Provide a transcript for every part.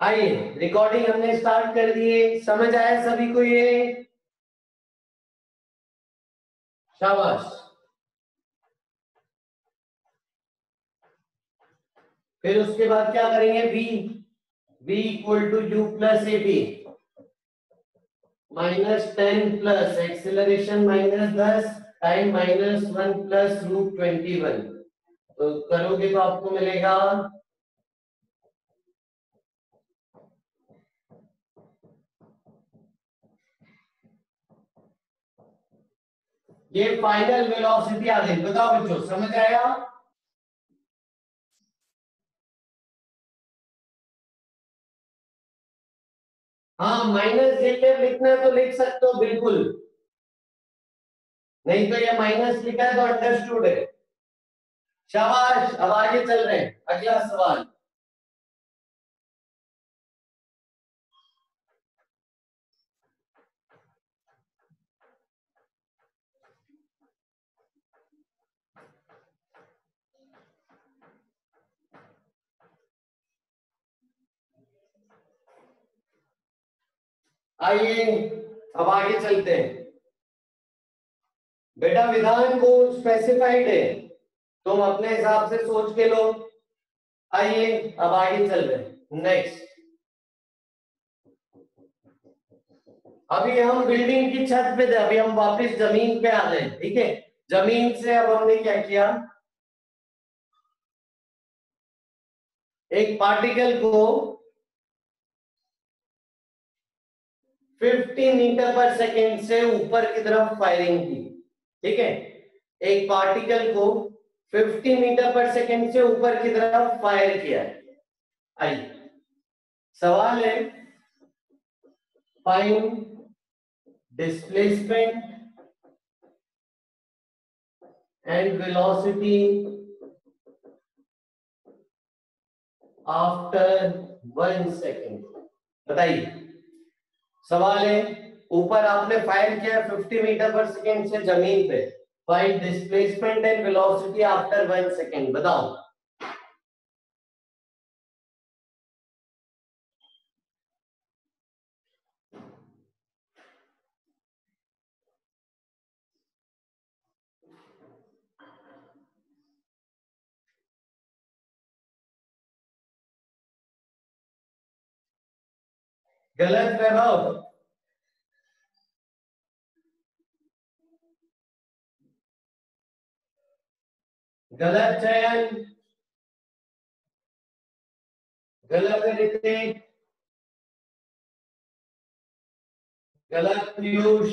आइए रिकॉर्डिंग हमने स्टार्ट कर दी है। समझ आया सभी को ये? शाबाश। फिर उसके बाद क्या करेंगे? v equal to u plus A B -10 plus acceleration -10 time -1 plus √21। तो करोगे तो आपको मिलेगा ये फाइनल वेलोसिटी आ गई। बताओ बच्चों, समझ आया? हाँ, माइनस जेके लिखना है तो लिख सकते हो बिल्कुल, नहीं तो ये माइनस लिखा है तो अंडरस्टूड है। शाबाश, अब आगे चल रहे हैं। अगला सवाल। आइए अब आगे चलते हैं। बेटा विधान को स्पेसिफाइड है, तुम अपने हिसाब से सोच के लो। आइए अब आगे चल रहे हैं। नेक्स्ट, अभी हम बिल्डिंग की छत पे थे, अभी हम वापस जमीन पे आ गए। ठीक है, जमीन से अब हमने क्या किया, एक पार्टिकल को 50 मीटर पर सेकेंड से ऊपर की तरफ फायरिंग की। ठीक है, एक पार्टिकल को 50 मीटर पर सेकेंड से ऊपर की तरफ फायर किया। आइए सवाल है, find displacement and velocity after 1 second. बताइए, सवाल है, ऊपर आपने फायर किया 50 मीटर पर सेकेंड से जमीन पे, find displacement and velocity after 1 second. बताओ। गलत वैभव, गलत चयन, गलत ऋतिक, गलत पीयूष,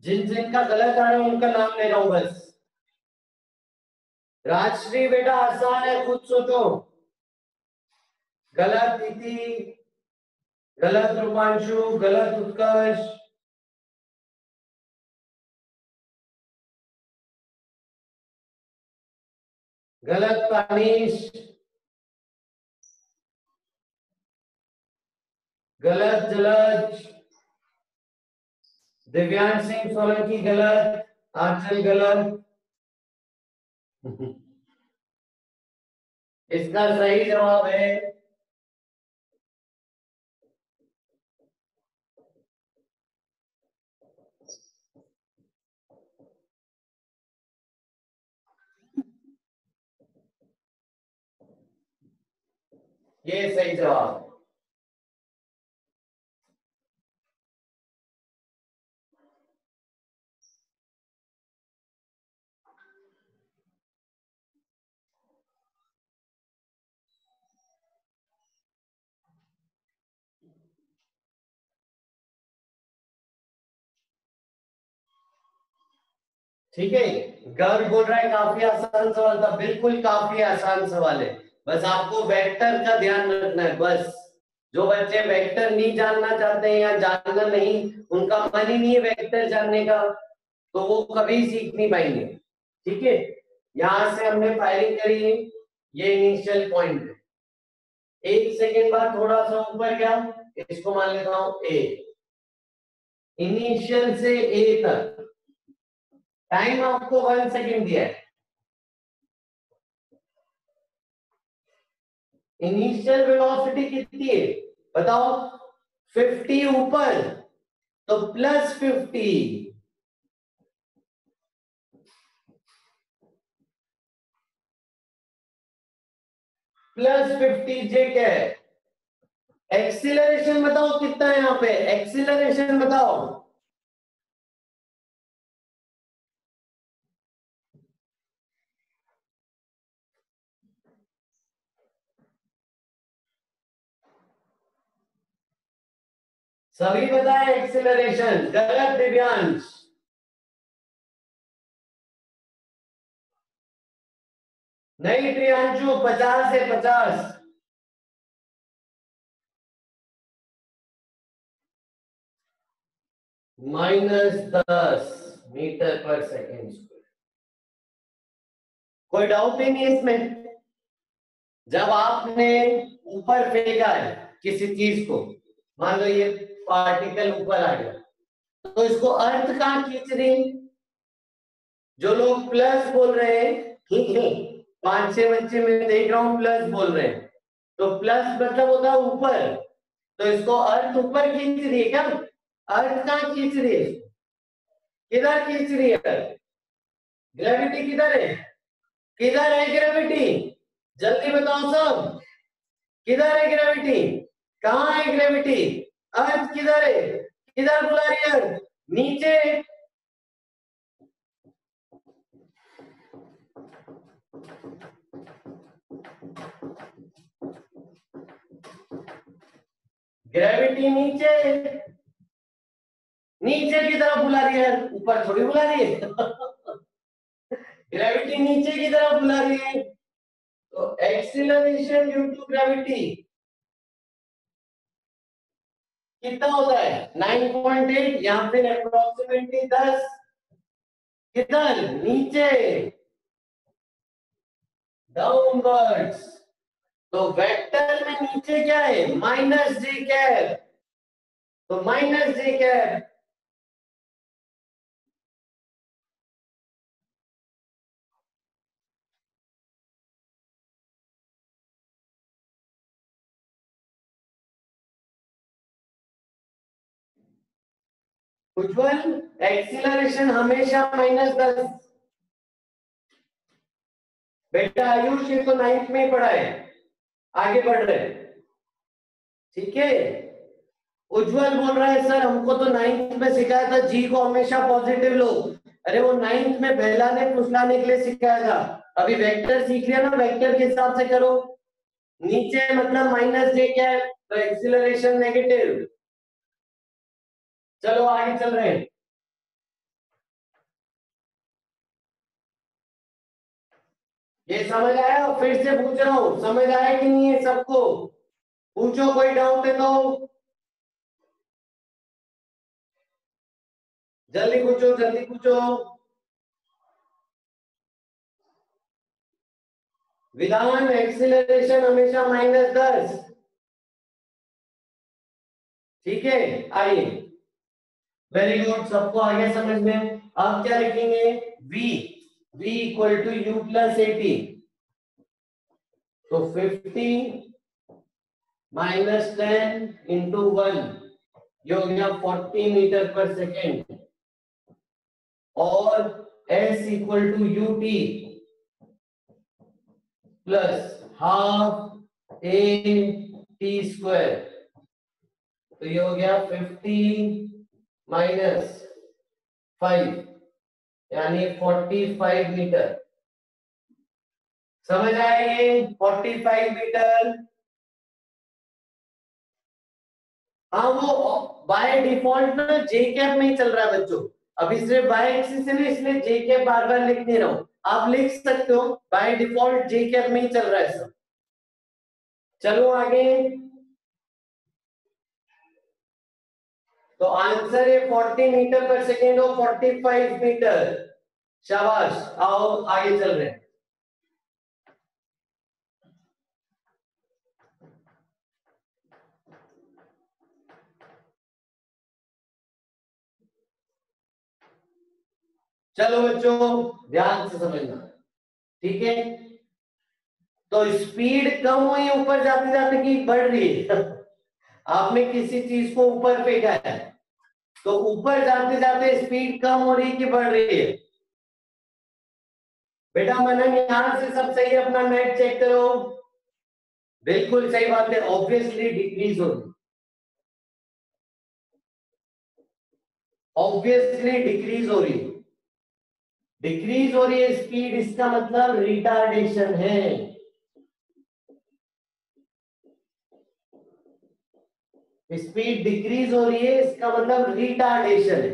जिन जिन का गलत आ रहा है उनका नाम ले रहा हूं बस। राजश्री बेटा आसान है, खुद सोचो। गलत इति, गलत रूपांशु, गलत उत्कर्ष, गलत तानीश, गलत जलज, दिव्यांश सिंह सोलंकी गलत, आंचल गलत। इसका सही जवाब है ये सही जवाब। ठीक है, गर्ग बोल रहा है काफी आसान सवाल था। बिल्कुल काफी आसान सवाल है, बस आपको वेक्टर का ध्यान रखना है बस। जो बच्चे वेक्टर नहीं जानना चाहते हैं या जानना नहीं, उनका मन ही नहीं है वेक्टर जानने का, तो वो कभी सीख नहीं पाएंगे। ठीक है, यहां से हमने फायरिंग करी, ये इनिशियल पॉइंट है। 1 सेकेंड बाद थोड़ा सा ऊपर गया, इसको मान लेता हूं ए। इनिशियल से ए तक टाइम आपको 1 सेकेंड दिया है। इनिशियल वेलोसिटी कितनी है बताओ, 50 ऊपर तो +50, +50 जे क्या है, एक्सीलरेशन बताओ कितना है यहाँ पे, एक्सीलरेशन बताओ, सभी बताए एक्सीलरेशन, गलत दिव्यांश, नहीं प्रियांशु 50 है 50, -10 मीटर/सेकेंड। कोई डाउट ही नहीं है इसमें। जब आपने ऊपर फेंका है किसी चीज को, मान लो ये पार्टिकल ऊपर आ गया, तो इसको अर्थ कहाँ खींच रही है? जो लोग प्लस बोल रहे हैं, ठीक है, 5-6 बच्चे मैं देख रहा हूँ प्लस बोल रहे हैं, तो प्लस मतलब होता है ऊपर, तो इसको अर्थ ऊपर खींच रही है क्या? अर्थ कहाँ खींच रही है? किधर खींच रही है? ग्रेविटी किधर है? किधर है ग्रेविटी? जल्दी बताओ सब, किधर है ग्रेविटी? कहाँ है ग्रेविटी? अर्थ किधर है? किधर बुला रही है अर्थ? नीचे। ग्रेविटी नीचे, नीचे की तरफ बुला रही है, ऊपर थोड़ी बुला रही है। ग्रेविटी नीचे की तरफ बुला रही है, तो एक्सीलरेशन ड्यू टू ग्रेविटी कितना होता है? 9.8, या फिर अप्रोक्सीमेटली 10। किधर? नीचे, डाउनवर्ड्स। तो वेक्टर में नीचे क्या है? -j कैप, तो -j कैप। उज्जवल, एक्सीलरेशन हमेशा -10। बेटा आयुष ये तो 9th में ही पढ़ा है, आगे बढ़ रहे हैं, ठीक है। उज्जवल बोल रहा है सर हमको तो 9th में सिखाया था जी को हमेशा पॉजिटिव लो। अरे वो 9th में बहलाने फुसलाने के लिए सिखाया था, अभी वेक्टर सीख लिया ना, वेक्टर के हिसाब से करो। नीचे मतलब -j क्या है, तो एक्सीलरेशन नेगेटिव। चलो आगे चल रहे हैं। ये समझ आया? फिर से पूछ रहा हूँ, समझ आया कि नहीं है सबको? पूछो, कोई डाउट है तो जल्दी पूछो, जल्दी पूछो। विधान, एक्सीलरेशन हमेशा -10, ठीक है। आइए, वेरी गुड, सबको आ गया समझ में। आप क्या लिखेंगे? v, v equal to u plus 80, तो 50 -10 इंटू 1, ये हो गया 40 मीटर/सेकेंड, और s equal to ut plus half a t square, तो ये हो गया 50 -5 यानी 45 मीटर। समझ आए ये? 45 मीटर। हाँ वो बाय डिफॉल्ट ना जे कैप में ही चल रहा है बच्चों, अभी सिर्फ बाय एक्सिस है ना, इसलिए जे कैप बार बार लिख नहीं रहा हूं, आप लिख सकते हो बाय डिफॉल्ट जे कैप में ही चल रहा है सब। चलो आगे, तो आंसर है 40 मीटर/सेकेंड और 45 मीटर। शाबाश, आओ आगे चल रहे हैं। चलो बच्चों ध्यान से समझना, ठीक है। तो स्पीड कम हुई ऊपर जाते जाते कि बढ़ रही है? आपने किसी चीज को ऊपर फेंका है तो ऊपर जाते जाते स्पीड कम हो रही कि बढ़ रही है? बेटा मनन यहां से सब सही है, अपना नेट चेक करो। बिल्कुल सही बात है, ऑब्वियसली डिक्रीज हो रही, ऑब्वियसली डिक्रीज हो रही, डिक्रीज हो रही है स्पीड, इसका मतलब रिटार्डेशन है। स्पीड डिक्रीज हो रही है इसका मतलब रिटार्डेशन है।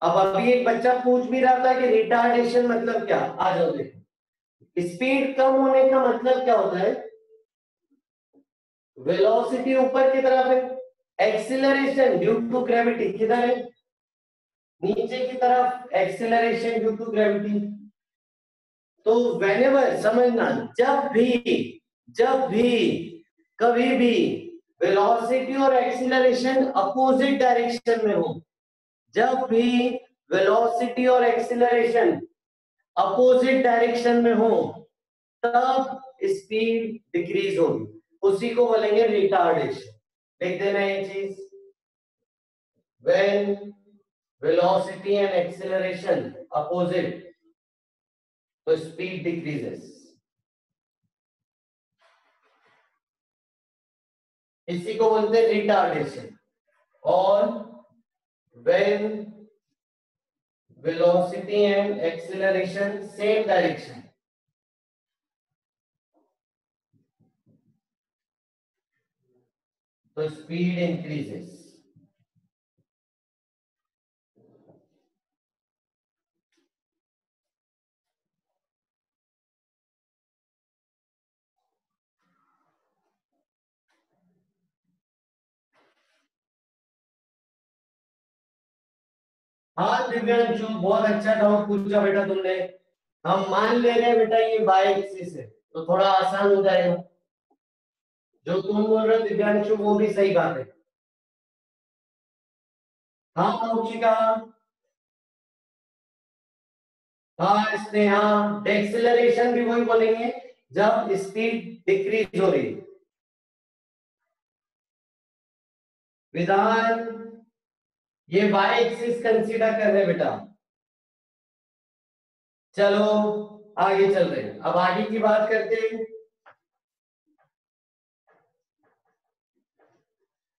अब अभी एक बच्चा पूछ भी रहा था कि रिटार्डेशन मतलब क्या, आ जाओ देखो। स्पीड कम होने का मतलब क्या होता है? वेलोसिटी ऊपर की तरफ है, एक्सीलरेशन ड्यू टू ग्रेविटी किधर है? नीचे की तरफ, एक्सीलरेशन ड्यू टू ग्रेविटी। तो व्हेनेवर, समझना, जब भी कभी भी वेलोसिटी और एक्सीलरेशन अपोजिट डायरेक्शन में हो, जब भी वेलोसिटी और एक्सीलरेशन अपोजिट डायरेक्शन में हो तब स्पीड डिक्रीज होगी, उसी को बोलेंगे रिटार्डेशन। लिख देना ये चीज, when velocity and acceleration opposite तो स्पीड डिक्रीजेस, इसी को बोलते हैं रिटार्डेशन। और when velocity and acceleration same direction तो स्पीड इंक्रीजेस। हाँ दिव्यांशु, बहुत अच्छा डाउट पूछा बेटा तुमने। हम मान ले रहे हैं बेटा ये बाय एक्सिस है तो थोड़ा आसान हो जाएगा। जो तुम बोल रहे हो दिव्यांशु वो भी सही बात है। हाँ मौशिका, हाँ स्नेहा, एक्सेलरेशन भी वही बोलेंगे जब स्पीड डिक्रीज हो रही। विधान ये बाय एक्सिस कंसीडर कर रहे बेटा। चलो आगे चल रहे हैं, अब आगे की बात करते हैं।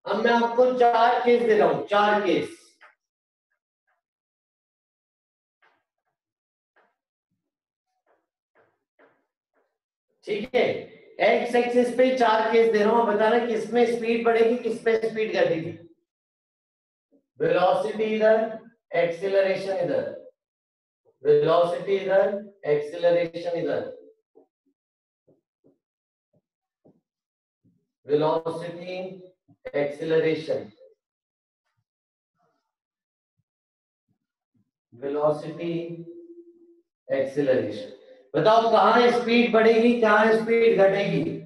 अब मैं आपको 4 केस दे रहा हूं, 4 केस। ठीक है, एक्स एक्सिस पे 4 केस दे रहा हूं, बताना किसमें स्पीड बढ़ेगी किसमें स्पीड घटेगी। वेलोसिटी इधर, एक्सीलरेशन इधर, वेलोसिटी इधर, एक्सीलरेशन इधर, वेलोसिटी एक्सीलरेशन, वेलोसिटी एक्सीलरेशन। बताओ कहां स्पीड बढ़ेगी कहां स्पीड घटेगी?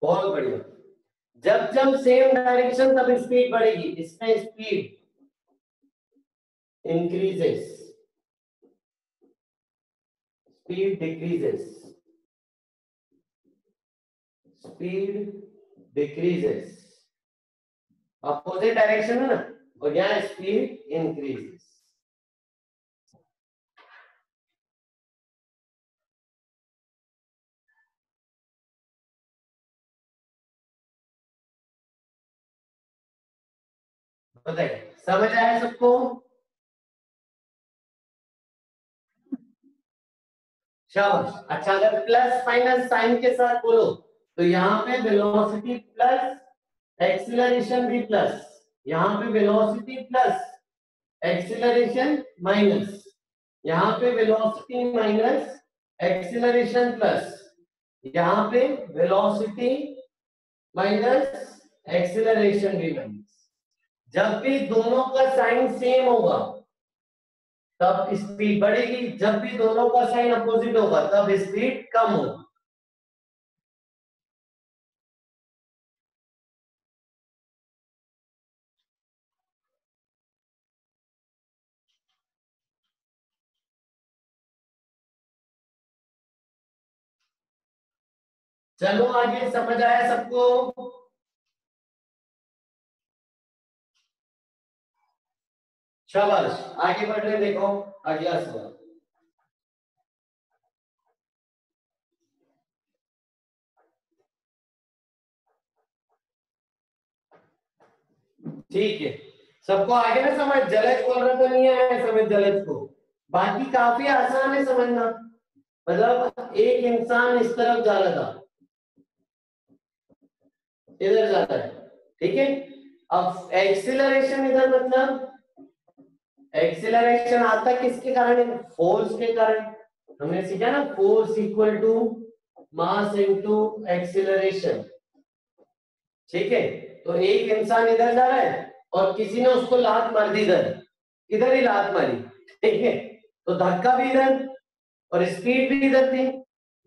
बहुत बढ़िया, जब जब सेम डायरेक्शन तब स्पीड बढ़ेगी, इसमें speed increases, speed decreases, speed decreases, opposite direction है ना, और यहाँ स्पीड इंक्रीजेस। बताइए समझ आया सबको? शाबाश। अच्छा अगर प्लस माइनस साइन के साथ बोलो तो यहाँ पे वेलोसिटी प्लस एक्सीलरेशन भी प्लस, यहाँ पे वेलोसिटी प्लस एक्सीलरेशन माइनस, यहाँ पे वेलोसिटी माइनस एक्सीलरेशन प्लस यहाँ पे वेलोसिटी माइनस एक्सीलरेशन भी माइनस। जब भी दोनों का साइन सेम होगा तब स्पीड बढ़ेगी, जब भी दोनों का साइन अपोजिट होगा तब स्पीड कम होगी। चलो आगे समझ आया सबको? शाबाश, आगे बढ़ रहे, देखो अगला सवाल। ठीक है, सबको आगे ना समझ? जलज बोल रहा तो नहीं आया समझ जलज को? बाकी काफी आसान है समझना। मतलब एक इंसान इस तरफ जा रहा था, इधर जा रहा है, ठीक है। अब एक्सीलरेशन इधर, मतलब एक्सीलरेशन आता किसके कारण है? फोर्स के कारण। हमने सीखा ना, force equal to mass into acceleration, ठीक है। तो एक इंसान इधर जा रहा है और किसी ने उसको लात मार दी इधर, इधर ही लात मारी, ठीक है। तो धक्का भी इधर और स्पीड भी इधर थी,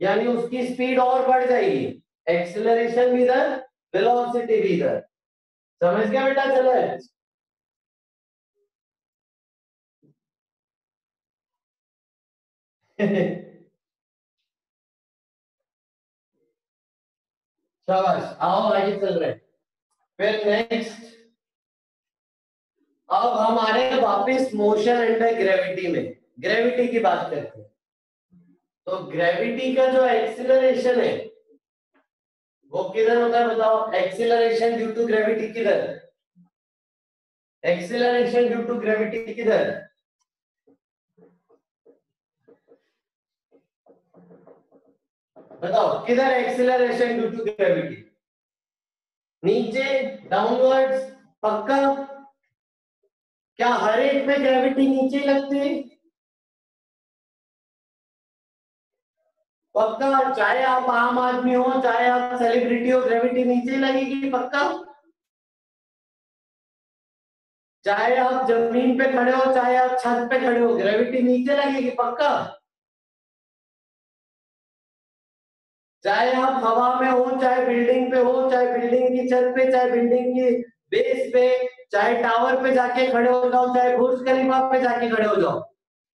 यानी उसकी स्पीड और बढ़ जाएगी, एक्सीलरेशन भी इधर, वेलोसिटी भी इधर। समझ गया बेटा? चलो शाबाश, आओ आगे चल रहे हैं। फिर नेक्स्ट, अब हम आ रहे हैं वापस मोशन अंडर ग्रेविटी में। ग्रेविटी की बात करते हैं। तो ग्रेविटी का जो एक्सीलरेशन है वो किधर होता है बताओ? एक्सीलरेशन ड्यू टू ग्रेविटी किधर? एक्सीलरेशन ड्यू टू ग्रेविटी किधर? बताओ किधर एक्सीलरेशन ड्यू टू ग्रेविटी? नीचे, डाउनवर्ड्स, पक्का? क्या हर एक में ग्रेविटी नीचे लगती है? पक्का? चाहे आप आम आदमी हो, चाहे आप सेलिब्रिटी हो, ग्रेविटी नीचे लगेगी पक्का? चाहे आप जमीन पे खड़े हो, चाहे आप छत पे खड़े हो, ग्रेविटी नीचे लगेगी पक्का? चाहे आप हवा में हो, चाहे बिल्डिंग पे हो, चाहे बिल्डिंग की छत पे, चाहे बिल्डिंग की बेस पे, चाहे टावर पे जाके खड़े हो जाओ, चाहे बुर्ज खलीफा पे जाके खड़े हो जाओ,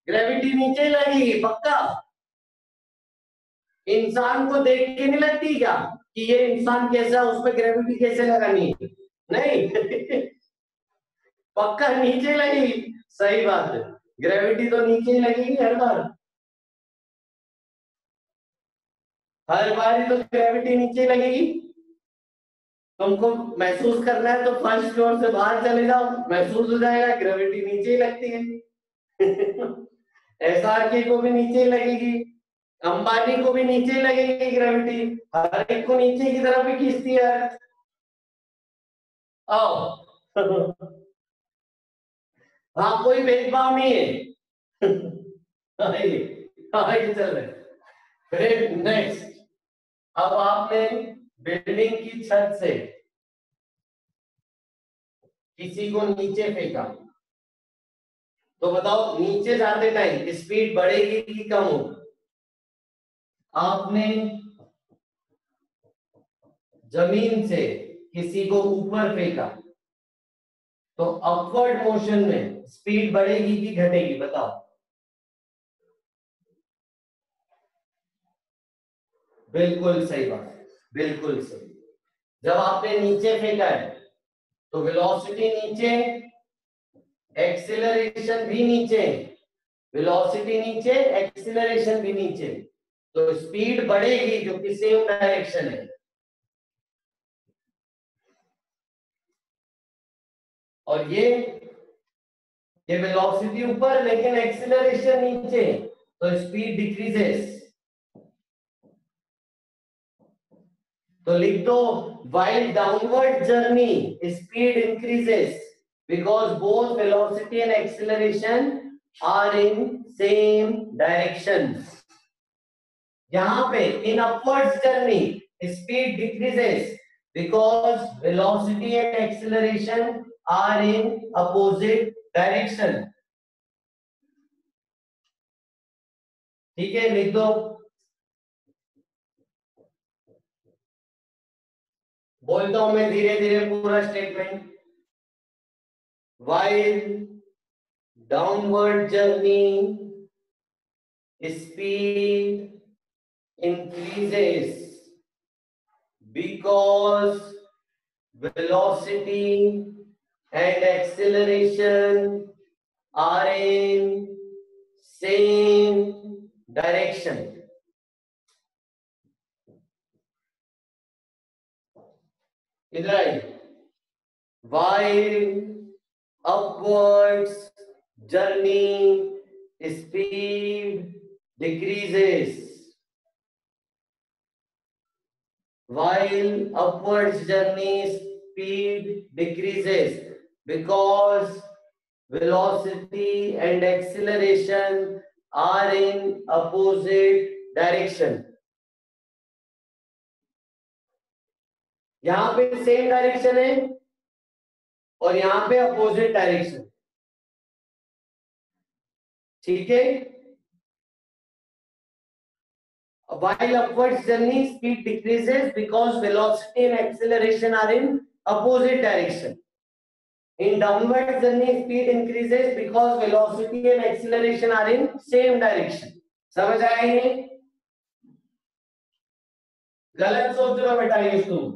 ग्रेविटी नीचे लगेगी पक्का? इंसान को देख के नहीं लगती क्या कि ये इंसान कैसा, उस पर ग्रेविटी कैसे लगानी है? नहीं। पक्का नीचे लगेगी। सही बात है, ग्रेविटी तो नीचे ही लगेगी हर बार। हर बार ही तो ग्रेविटी नीचे लगेगी। तुमको महसूस करना है तो फर्स्ट फ्लोर से बाहर चले जाओ, महसूस हो जाएगा ग्रेविटी नीचे ही लगती है। एसआरके को भी नीचे ही लगेगी, अंबानी को भी नीचे ही लगेगी ग्रेविटी, हर एक को नीचे की तरफ ही खींचती है। आओ। हाँ, कोई भेदभाव नहीं है। आइए, आइए चल रहे। फिर नेक्स्ट, अब आपने बिल्डिंग की छत से किसी को नीचे फेंका, तो बताओ नीचे जाते टाइम स्पीड बढ़ेगी कि कम होगी? आपने जमीन से किसी को ऊपर फेंका, तो अपवर्ड मोशन में स्पीड बढ़ेगी कि घटेगी बताओ? बिल्कुल सही बात है, बिल्कुल सही। जब आपने नीचे फेंका है तो वेलोसिटी नीचे, एक्सीलरेशन भी नीचे, वेलोसिटी नीचे, एक्सीलरेशन भी नीचे, तो स्पीड बढ़ेगी जो कि सेम डायरेक्शन है। और ये वेलोसिटी ऊपर लेकिन एक्सीलरेशन नीचे, तो स्पीड डिक्रीजेस। तो लिख दो, while downward journey speed increases because both velocity and acceleration are in same direction. यहाँ पे in upwards journey speed decreases because velocity and acceleration are in opposite direction. ठीक है, लिख दो। बोलता हूं मैं धीरे धीरे पूरा statement. while downward journey speed increases because velocity and acceleration are in same direction। इधर आइए। while upwards journey speed decreases, while upwards journey speed decreases because velocity and acceleration are in opposite direction। यहां पे same direction है और यहां पे opposite direction. ठीक है, while upwards journey speed decreases because velocity and acceleration are in opposite direction। In downward journey speed increases because velocity and acceleration are in same direction। समझ आया ये? गलत सोच रहे हो बेटा ये तुम।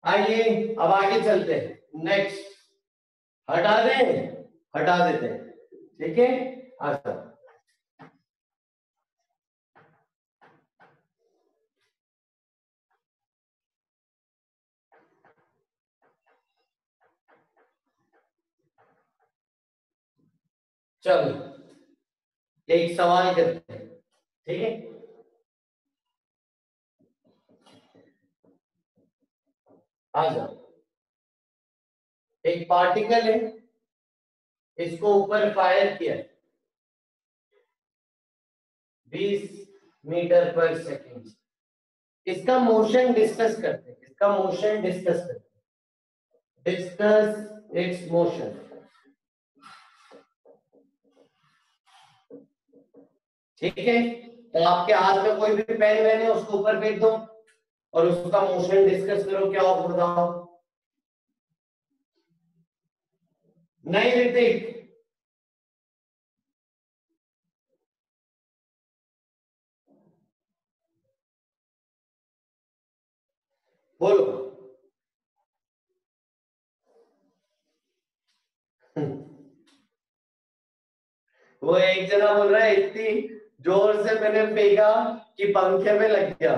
आइए अब आगे चलते हैं। नेक्स्ट हटा दें, हटा देते हैं। ठीक है, अच्छा चलो एक सवाल करते हैं। ठीक है, आ जाओ। एक पार्टिकल है, इसको ऊपर फायर किया 20 मीटर पर सेकेंड। इसका मोशन डिस्कस करते हैं, इसका मोशन डिस्कस करते हैं। Discuss it's motion. ठीक है, तो आपके हाथ में कोई भी पेन वेन है उसको ऊपर फेंक दो और उसका मोशन डिस्कस करो, क्या हो बताओ। नहीं ऋतिक, बोलो। वो एक जना बोल रहा है इतनी जोर से मैंने फेंका कि पंखे में लग गया।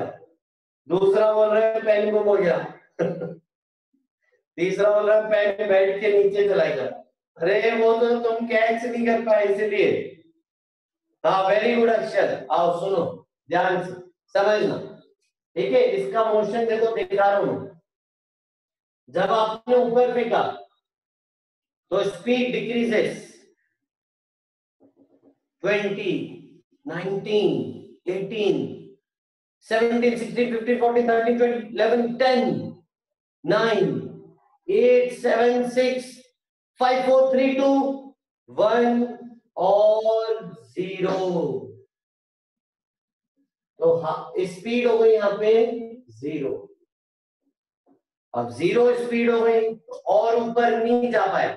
दूसरा बोल रहा है पेन गुम हो गया। तीसरा बोल रहा है पेन बैठ के नीचे चला गया। अरे वो तो तुम कैच नहीं कर पाए इसलिए। हाँ वेरी गुड अक्षर, आओ सुनो ध्यान से समझना। ठीक है, इसका मोशन देखो दिखा रहा हूं। जब आपने ऊपर फेंका तो स्पीड डिक्रीजेस 20, 19, 18, 17, 16, 15, 14, 13, 12, 11, 10, 9, 8, 7, 6, 5, 4, 3, 2, 1 और 0। तो स्पीड हो गई यहाँ पे 0। अब 0 स्पीड हो गई और ऊपर नहीं जा पाए।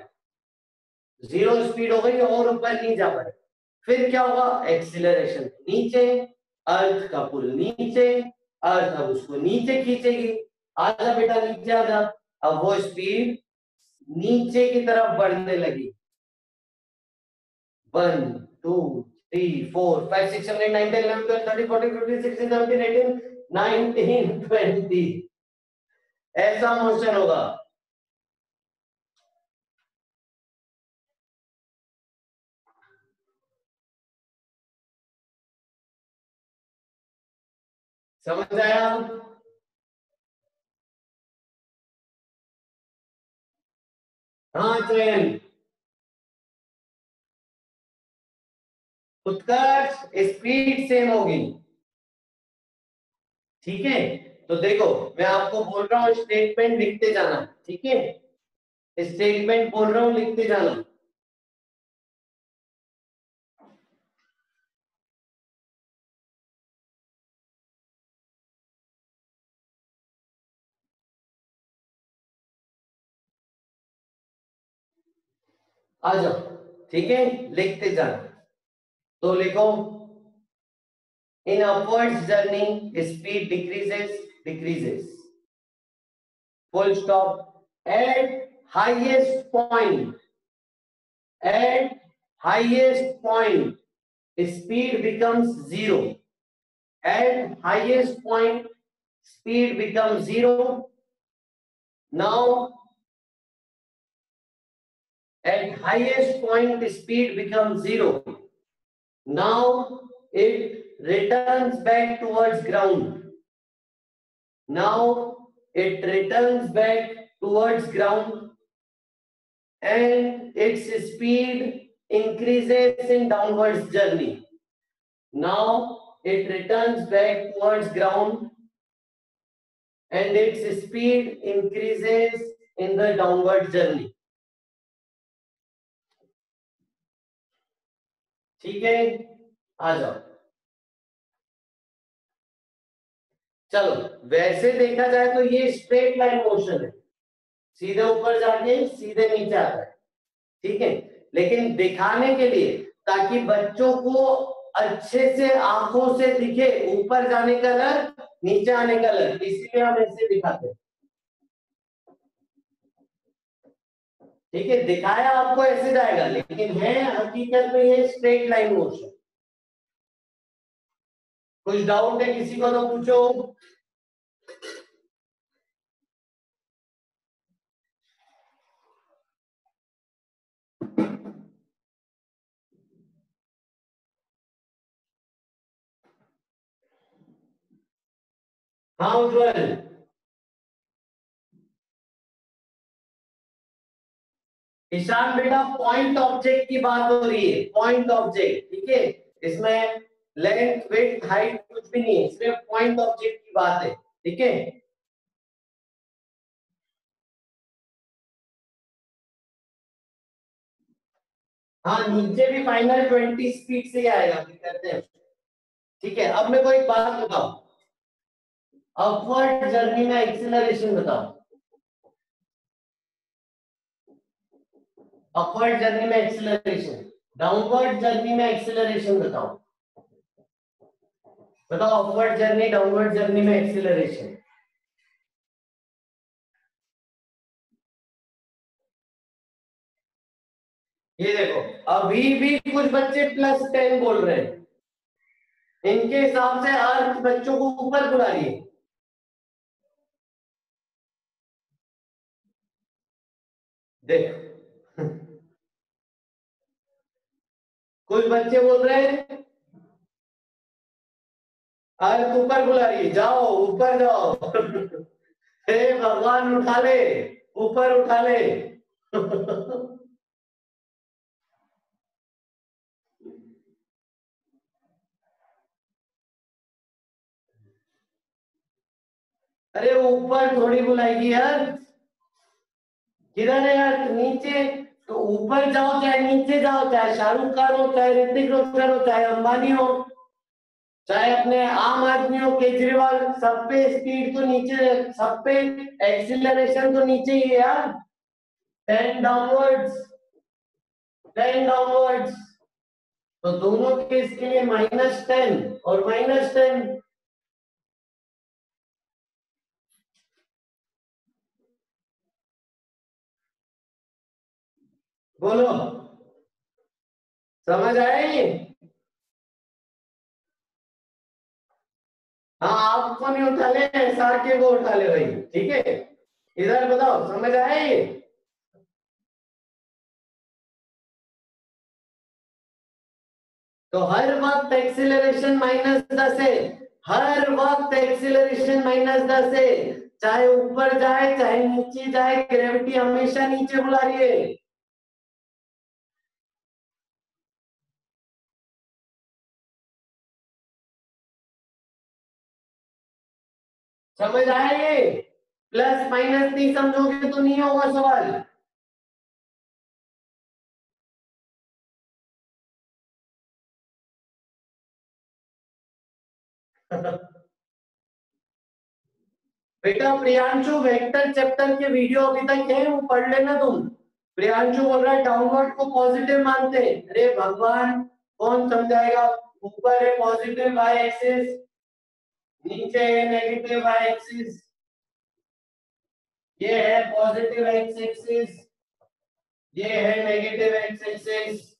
0 स्पीड हो गई और ऊपर नहीं जा पाए। फिर क्या होगा, एक्सीलरेशन नीचे, अर्थ का पुल नीचे, अर्थ अब उसको नीचे खींचेगी। आजा बेटा नीचे आजा। अब वो स्पीड नीचे की तरफ बढ़ने लगी। 1, 2, 3, 4, 5, 6, 7, 8, 9, 10, 11, 12, 13, 14, 15, 16, 17, 18, 19, 20। ऐसा मोशन होगा। समझ आया? हाँ चयन। उत्कर्ष स्पीड सेम होगी। ठीक है, तो देखो मैं आपको बोल रहा हूं स्टेटमेंट लिखते जाना। ठीक है, स्टेटमेंट बोल रहा हूं लिखते जाना। आ जाओ, ठीक है, लिखते जाना। तो लिखो, in upwards journey speed decreases full stop at highest point, at highest point speed becomes zero, at highest point speed becomes zero. Now at highest point speed becomes zero. Now it returns back towards ground. Now it returns back towards ground and its speed increases in downwards journey. Now it returns back towards ground and its speed increases in the downward journey. ठीक है, आ जाओ। चलो, वैसे देखा जाए तो ये straight line motion है, सीधे ऊपर जाके सीधे नीचे आता है। ठीक है, लेकिन दिखाने के लिए, ताकि बच्चों को अच्छे से आंखों से दिखे ऊपर जाने का लर नीचे आने का लर, इसीलिए हम ऐसे दिखाते हैं। ठीक है, दिखाया आपको ऐसे जाएगा, लेकिन है हकीकत में ये स्ट्रेट लाइन मोशन। कुछ डाउट है किसी को तो पूछो। हाँ उज्जवल, ईशान बेटा पॉइंट ऑब्जेक्ट की बात हो रही है, पॉइंट ऑब्जेक्ट। ठीक है, इसमें लेंथ विड्थ हाइट कुछ भी नहीं है, सिर्फ पॉइंट ऑब्जेक्ट की बात है। ठीक है, हाँ नीचे भी फाइनल 20 स्पीड से ही आएगा, फिर करते हैं। ठीक है, अब मेरे को एक बात बताओ, अपवर्ड जर्नी में एक्सीलरेशन बताओ। अपवर्ड जर्नी में एक्सीलरेशन, डाउनवर्ड जर्नी में एक्सीलरेशन बताओ। बताओ, अपवर्ड जर्नी डाउनवर्ड जर्नी में एक्सीलरेशन। ये देखो, अभी भी कुछ बच्चे +10 बोल रहे हैं, इनके हिसाब से अर्थ बच्चों को ऊपर बुला रही है। देख कुछ बच्चे बोल रहे हैं अर्थ ऊपर बुला रही है, जाओ ऊपर जाओ हे भगवान उठा ले, ऊपर उठा ले अरे ऊपर थोड़ी बुलाएगी यार, किधर है यार, नीचे। तो ऊपर जाओ चाहे नीचे जाओ, चाहे शाहरुख खान हो, चाहे ऋतिक रोशन हो, चाहे अंबानी हो, चाहे अपने आम आदमी हो, केजरीवाल, सब पे स्पीड तो नीचे, सब पे एक्सीलरेशन तो नीचे ही है यार। 10 डाउनवर्ड्स, 10 डाउनवर्ड्स, तो दोनों केस के लिए -10 और -10। बोलो, समझ आए? हाँ आपको नहीं उठा ले, सार के को उठा ले भाई। ठीक है, इधर बताओ, समझ आए? तो हर वक्त एक्सीलरेशन -10 है, हर वक्त एक्सीलरेशन -10 है, चाहे ऊपर जाए चाहे नीचे जाए, ग्रेविटी हमेशा नीचे बुला रही है। समझ आए? प्लस माइनस नहीं समझोगे तो नहीं होगा सवाल। बेटा प्रियांशु वेक्टर चैप्टर के वीडियो अभी तक है वो पढ़ लेना तुम। प्रियांशु बोल रहा है डाउनवर्ड को पॉजिटिव मानते हैं। अरे भगवान कौन समझाएगा। ऊपर है पॉजिटिव वाई एक्सिस, नीचे है नेगेटिव वाई एक्सिस। ये है पॉजिटिव एक्स एक्सिस, ये है नेगेटिव एक्स एक्सिस,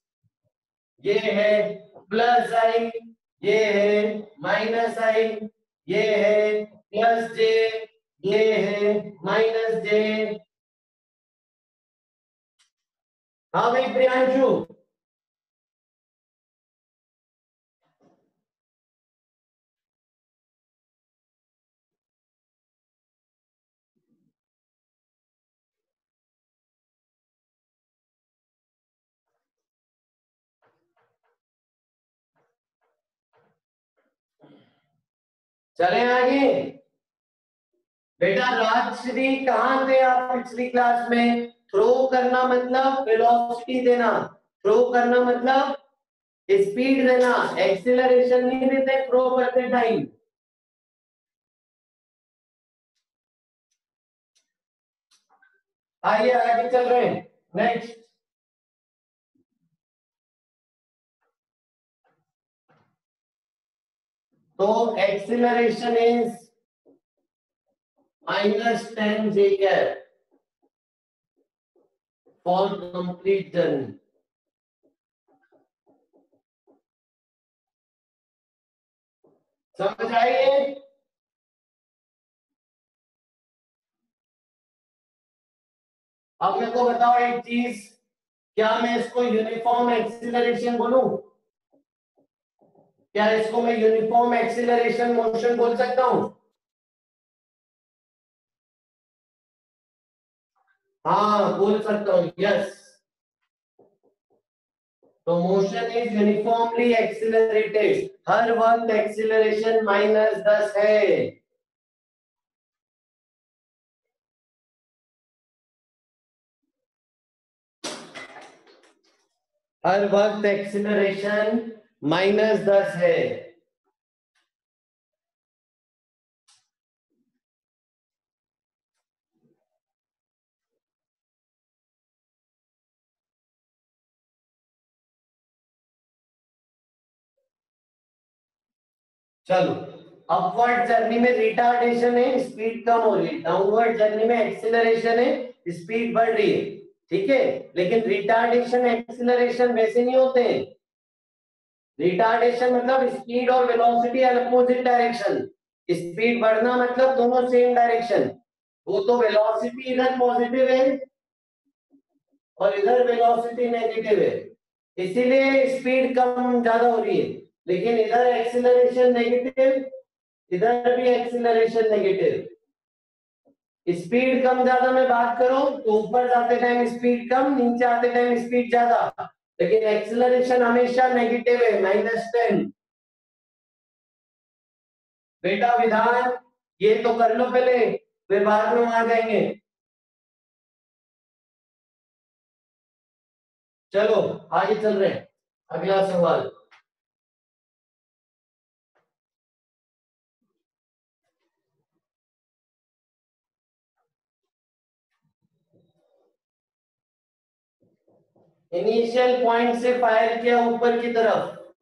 ये है प्लस आई, ये है माइनस आई, ये है प्लस जे, ये है माइनस जे। हाँ भाई प्रियांशु। चले आगे। बेटा राजश्री कहाँ थे आप पिछली क्लास में? थ्रो करना मतलब वेलोसिटी देना, थ्रो करना मतलब स्पीड देना, एक्सीलरेशन नहीं देते थ्रो करते टाइम। आइए आगे चल रहे हैं। नेक्स्ट। तो acceleration is -10 J cap for complete journey. समझ आइए। अब मेरे को बताओ एक चीज, क्या मैं इसको यूनिफॉर्म एक्सीलरेशन बोलूं? क्या इसको मैं यूनिफॉर्म एक्सीलरेशन मोशन बोल सकता हूं? हाँ बोल सकता हूं, यस। तो मोशन इज यूनिफॉर्मली एक्सीलरेटेड, हर वक्त एक्सीलरेशन -10 है। हर वक्त एक्सीलरेशन -10 है। चलो, अपवर्ड जर्नी में रिटार्डेशन है, स्पीड कम हो रही है। डाउनवर्ड जर्नी में एक्सीलरेशन है, स्पीड बढ़ रही है। ठीक है, लेकिन रिटार्डेशन एक्सीलरेशन वैसे नहीं होते हैं। रिटार्डेशन मतलब स्पीड और वेलोसिटी अपोजिट डायरेक्शन, स्पीड बढ़ना मतलब दोनों सेम डायरेक्शन। वो तो वेलोसिटी इधर पॉजिटिव है और इधर वेलोसिटी नेगेटिव है, इसीलिए स्पीड कम ज्यादा हो रही है। लेकिन इधर एक्सीलरेशन नेगेटिव, इधर भी एक्सीलरेशन नेगेटिव। स्पीड कम ज्यादा में बात करो तो ऊपर जाते टाइम स्पीड कम, नीचे आते टाइम स्पीड ज्यादा, लेकिन एक्सीलरेशन हमेशा नेगेटिव है, -10। बेटा विधान ये तो कर लो पहले, फिर बाद में वहां जाएंगे। चलो आगे चल रहे हैं। अगला सवाल। इनिशियल पॉइंट से फायर किया ऊपर की तरफ,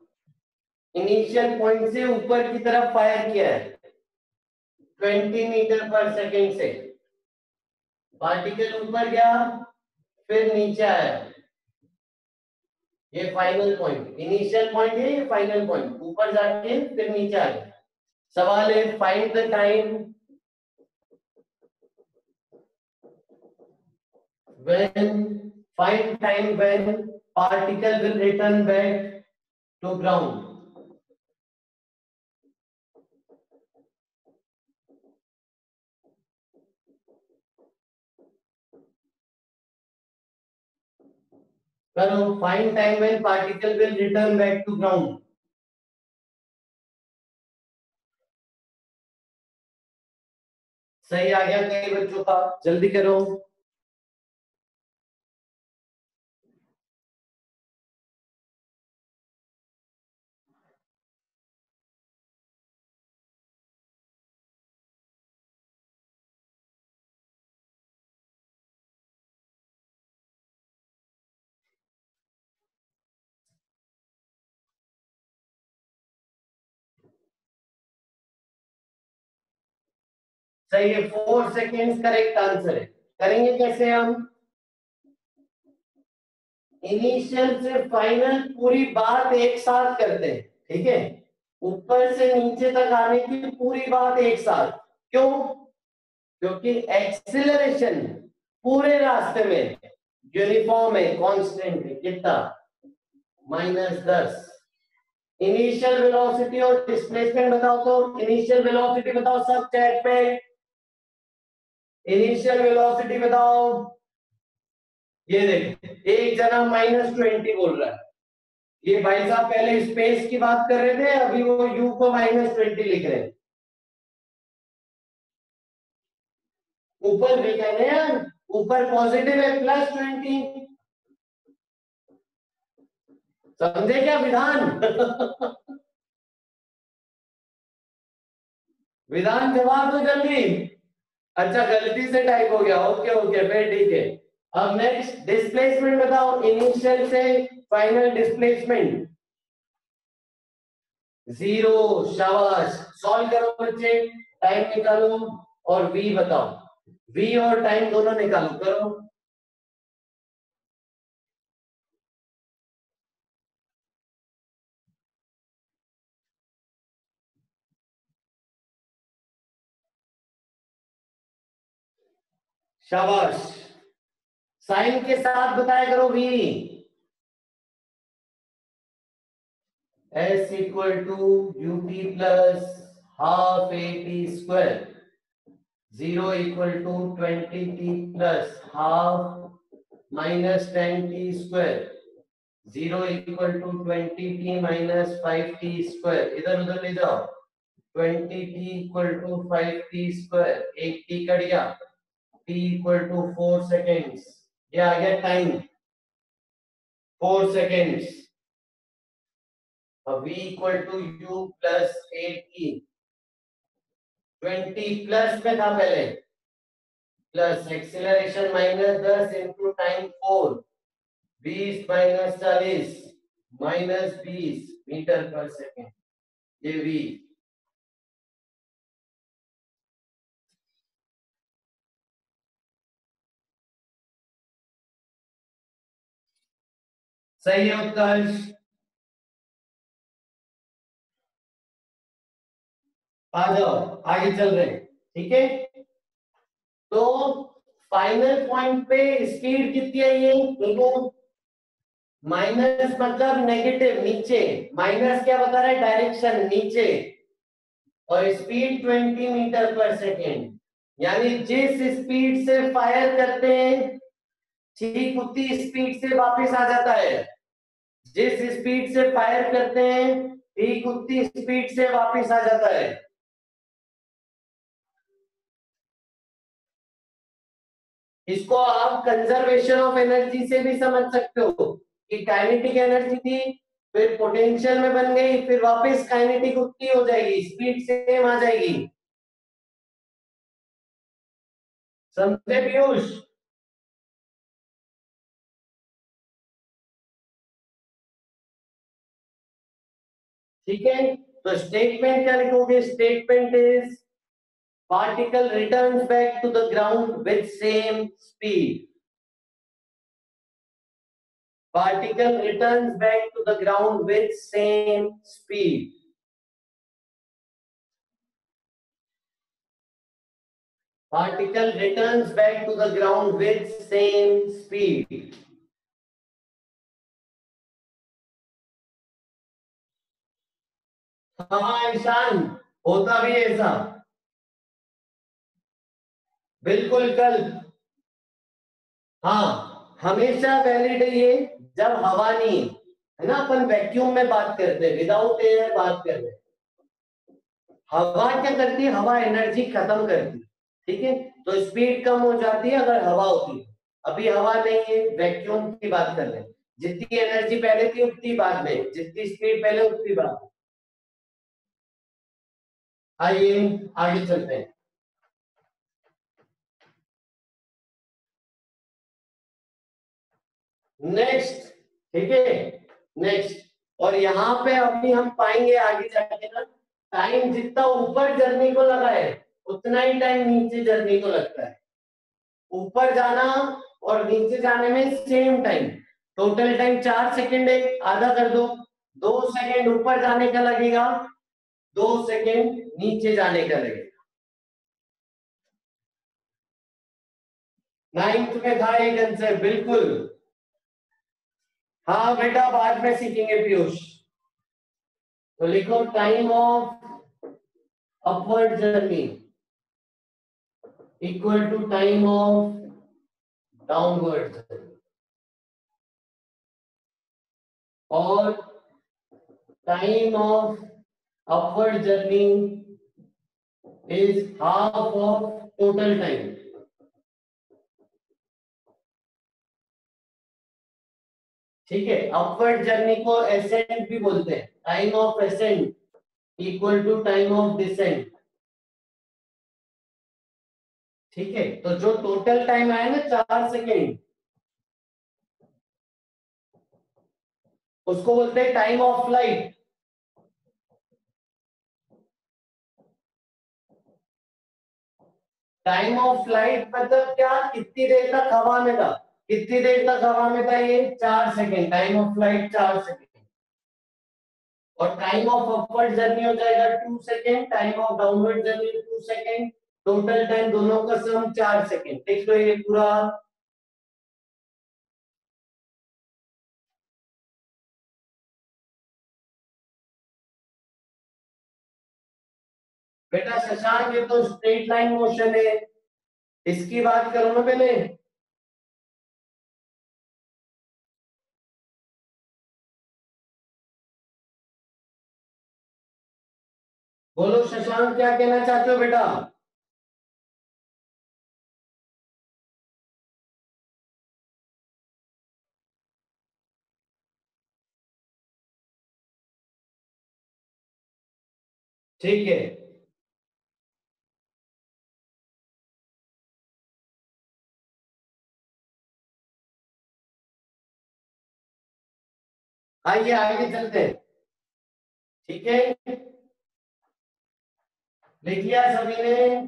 इनिशियल पॉइंट से ऊपर की तरफ फायर किया है 20 मीटर पर सेकेंड से। पार्टिकल ऊपर गया फिर नीचे आया, ये फाइनल पॉइंट, इनिशियल पॉइंट है, ये फाइनल पॉइंट, ऊपर जाके फिर नीचे आ गया। सवाल है find the time when find time when particle will return back to ground। करो, find time when particle will return back to ground। सही आ गया कई बच्चों का? जल्दी करो। सही है, 4 सेकेंड्स करेक्ट आंसर है। करेंगे कैसे हम? इनिशियल से फाइनल पूरी बात एक साथ करते हैं, ठीक है? ऊपर से नीचे तक आने की पूरी बात एक साथ। क्यों? क्योंकि एक्सीलरेशन पूरे रास्ते में यूनिफॉर्म है, कांस्टेंट है। कितना? -10। इनिशियल वेलोसिटी और डिस्प्लेसमेंट बताओ तो। इनिशियल वेलोसिटी बताओ सब चैट पे। इनिशियल वेलोसिटी बताओ। ये देख, एक जना -20 बोल रहा है। ये भाई साहब पहले स्पेस की बात कर रहे थे, अभी वो u को -20 लिख रहे हैं। ऊपर भी कहने यार, ऊपर पॉजिटिव है +20। समझे क्या विधान? विधान जवाब दो जल्दी। अच्छा, गलती से टाइप हो गया। ओके ओके, फिर ठीक है। अब नेक्स्ट डिस्प्लेसमेंट बताओ, इनिशियल से फाइनल डिस्प्लेसमेंट। 0। शाबाश, सॉल्व करो बच्चे, टाइम निकालो और v बताओ। v और टाइम दोनों निकालो, करो। शाबाश, साइन के साथ बताया करो v। s equal to ut plus half at²। 0 equal to 20t plus half -10t²। 0 equal to 20t -5t²। इधर उधर ले जाओ। 20t equal to 5t²। एक t कट गया। t equal to 4 seconds. ये आ गया टाइम, 4 सेकेंड्स। अब v equal to u plus 8t। 20 plus में था पहले, plus acceleration -10 into time 4। 20 -40 -20 metre पर सेकेंड। ये v। सही है उत्कर्ष। आ जाओ, आगे चल रहे हैं, ठीक है? तो फाइनल पॉइंट पे स्पीड कितनी है ये देखो। माइनस मतलब नेगेटिव, नीचे। माइनस क्या बता रहा है? डायरेक्शन नीचे। और स्पीड 20 मीटर पर सेकेंड। यानी जिस स्पीड से फायर करते हैं, ठीक उतनी स्पीड से वापस आ जाता है। जिस स्पीड से फायर करते हैं, ठीक उतनी स्पीड से वापस आ जाता है। इसको आप कंजर्वेशन ऑफ एनर्जी से भी समझ सकते हो कि काइनेटिक एनर्जी थी, फिर पोटेंशियल में बन गई, फिर वापस काइनेटिक उतनी हो जाएगी, स्पीड सेम आ जाएगी। समझे पीयूष? ठीक है, तो स्टेटमेंट क्या लिखोगे? Statement is particle returns back to the ground with same speed. Particle returns back to the ground with same speed. Particle returns back to the ground with same speed. हाँ ईशान, होता भी ऐसा, बिल्कुल कल। हाँ, हमेशा वैलिड है ये जब हवा नहीं है ना। अपन वैक्यूम में बात करते हैं, विदाउट एयर बात कर रहे हैं। हवा क्या करती है? हवा एनर्जी खत्म करती है। ठीक है, तो स्पीड कम हो जाती है अगर हवा होती है। अभी हवा नहीं है, वैक्यूम की बात कर रहे हैं। जितनी एनर्जी पहले थी उतनी बाद में, जितनी स्पीड पहले उतनी बाद में। आइए आगे चलते हैं। नेक्स्ट, ठीक है, नेक्स्ट। और यहाँ पे अभी हम पाएंगे आगे जाके ना, टाइम जितना ऊपर जर्नी को लगा है उतना ही टाइम नीचे जर्नी को लगता है। ऊपर जाना और नीचे जाने में same time, total time 4 second है, आधा कर दो। 2 सेकेंड ऊपर जाने का लगेगा, 2 सेकेंड नीचे जाने का लगेगा। नाइन्थ में था एक आंसर, बिल्कुल। हाँ बेटा, बाद में सीखेंगे पीयूष। तो लिखो time of upward journey equal to time of downward journey, और time of upward journey is half of total time. ठीक है, अपवर्ड जर्नी को एसेंट भी बोलते हैं। Time of ascent equal to time of descent. ठीक है, तो जो टोटल टाइम आया ना 4 सेकेंड, उसको बोलते हैं time of flight. Time of flight मतलब क्या, कितनी देर तक हवा में था, कितनी देर तक हवा में था, ये 4 second, time of flight 4 second. और टाइम ऑफ अपवर्ड जर्नी हो जाएगा 2 second, time of downward journey 2 second, total time दोनों का सम 4 सेकेंड। देख लो ये पूरा। बेटा शशांक, ये तो स्ट्रेट लाइन मोशन है, इसकी बात करो ना पहले। बोलो शशांक, क्या कहना चाहते हो बेटा? ठीक है, आइए आगे चलते हैं। ठीक है, लिख लिया सभी ने?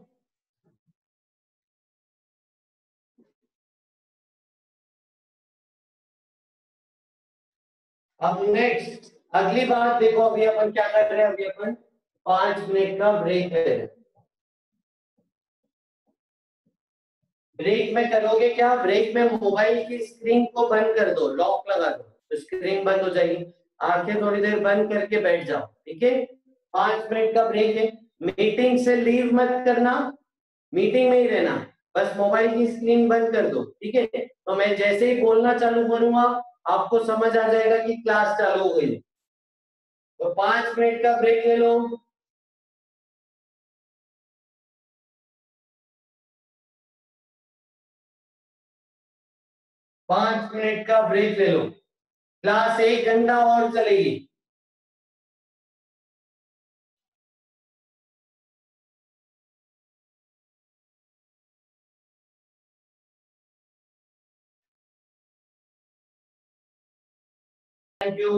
अब नेक्स्ट, अगली बात देखो, अभी अपन क्या कर रहे हैं, अभी अपन 5 मिनट का ब्रेक ले रहे हैं। ब्रेक में करोगे क्या, ब्रेक में मोबाइल की स्क्रीन को बंद कर दो, लॉक लगा दो, तो स्क्रीन बंद हो जाएगी। आंखें थोड़ी देर बंद करके बैठ जाओ, ठीक है। 5 मिनट का ब्रेक है। मीटिंग से लीव मत करना, मीटिंग में ही रहना, बस मोबाइल की स्क्रीन बंद कर दो, ठीक है। तो मैं जैसे ही बोलना चालू करूंगा आपको समझ आ जाएगा कि क्लास चालू हो गई। तो 5 मिनट का ब्रेक ले लो। 5 मिनट का ब्रेक ले लो, क्लास 1 घंटा और चलेगी। Thank you.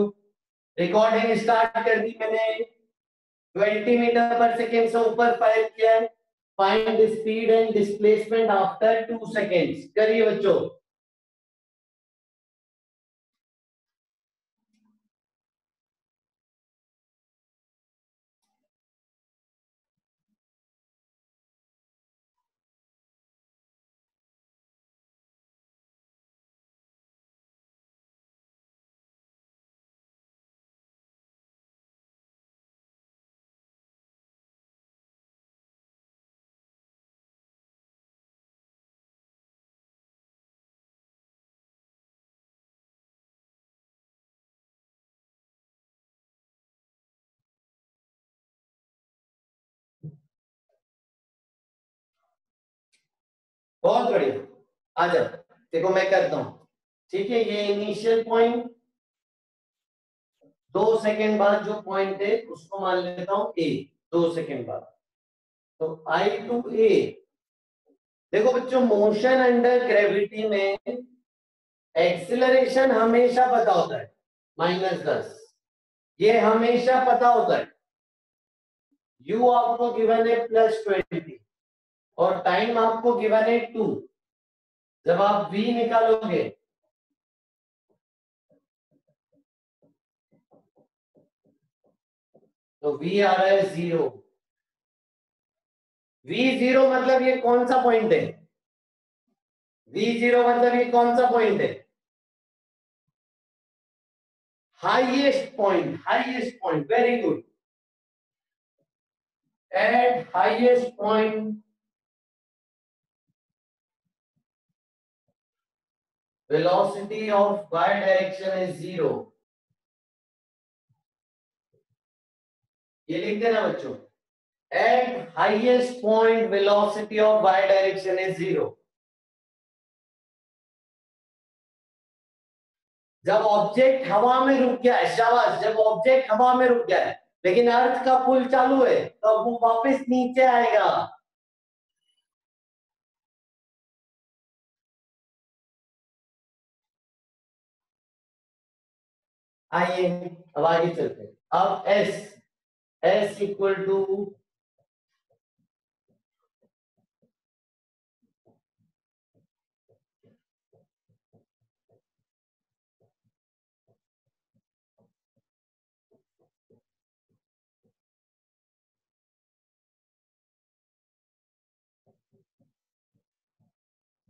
रिकॉर्डिंग स्टार्ट कर दी मैंने। 20 मीटर पर सेकेंड से ऊपर फायर किया है। Find speed and displacement after 2 seconds, करिए बच्चों। बहुत बढ़िया, आ जाओ। देखो मैं करता हूं, ठीक है। ये इनिशियल पॉइंट, 2 सेकेंड बाद जो पॉइंट है उसको मान लेता हूं ए, 2 सेकेंड बाद। तो आई टू ए। देखो बच्चों, मोशन अंडर ग्रेविटी में एक्सिलरेशन हमेशा पता होता है -10, ये हमेशा पता होता है। u आपको गिवन है +20 और टाइम आपको गिवन है 2। जब आप v निकालोगे तो v आ रहा है 0। v0 मतलब ये कौन सा पॉइंट है? v0 मतलब ये कौन सा पॉइंट है? Highest point, highest point, very good. Eight highest point velocity of y direction is 0। ये लिख देना बच्चों, eight highest point velocity of y direction is 0। जब ऑब्जेक्ट हवा में रुक गया है, शाबाश, जब ऑब्जेक्ट हवा में रुक गया है लेकिन अर्थ का पुल चालू है तो अब वो वापस नीचे आएगा। आइए अब आगे चलते हैं। अब एस इक्वल टू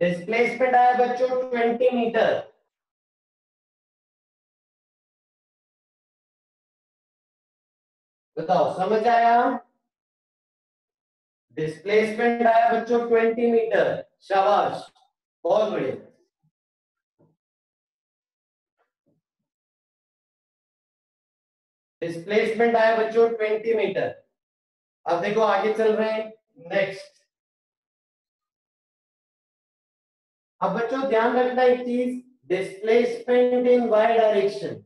डिस्प्लेसमेंट आया बच्चों 20 मीटर। बताओ समझ आया? डिस्प्लेसमेंट आया बच्चों 20 मीटर, शाबाश, बहुत बढ़िया। डिस्प्लेसमेंट आया बच्चों 20 मीटर। अब देखो आगे चल रहे हैं, नेक्स्ट। अब बच्चों ध्यान रखना एक चीज, displacement in Y direction.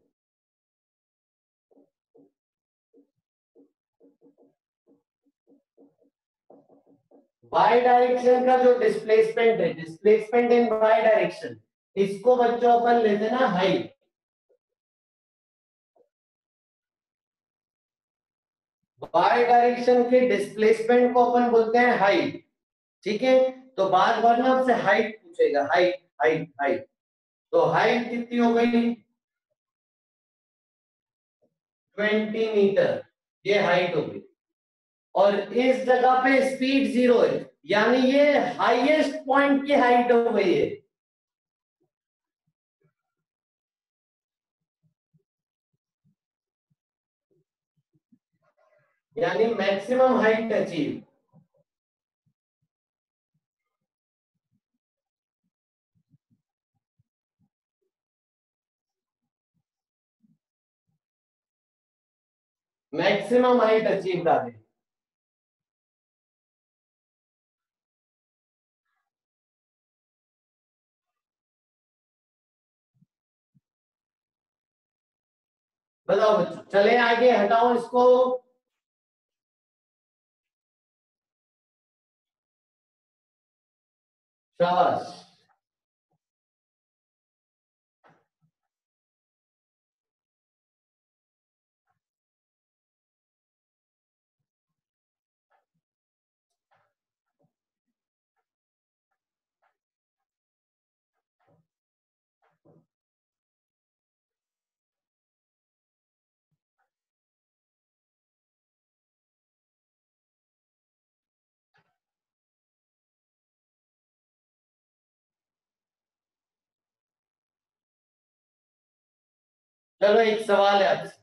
Y direction का जो डिस्प्लेसमेंट है, डिस्प्लेसमेंट इन वाई डायरेक्शन, इसको बच्चों अपन लेते ना हाइट। वाई डायरेक्शन के डिस्प्लेसमेंट को अपन बोलते हैं हाइट, ठीक है। तो बार बार ना आपसे हाइट पूछेगा, हाइट हाइट हाइट। तो हाइट कितनी हो गई? 20 मीटर, ये हाइट हो गई। और इस जगह पे स्पीड 0 है, यानी ये हाईएस्ट पॉइंट की हाइट हो गई है। यानी maximum height achieve. Maximum height achieve कर दे। बताओ बच्चों, चले आगे, हटाओ इसको। शाबाश। चलो एक सवाल है आपसे।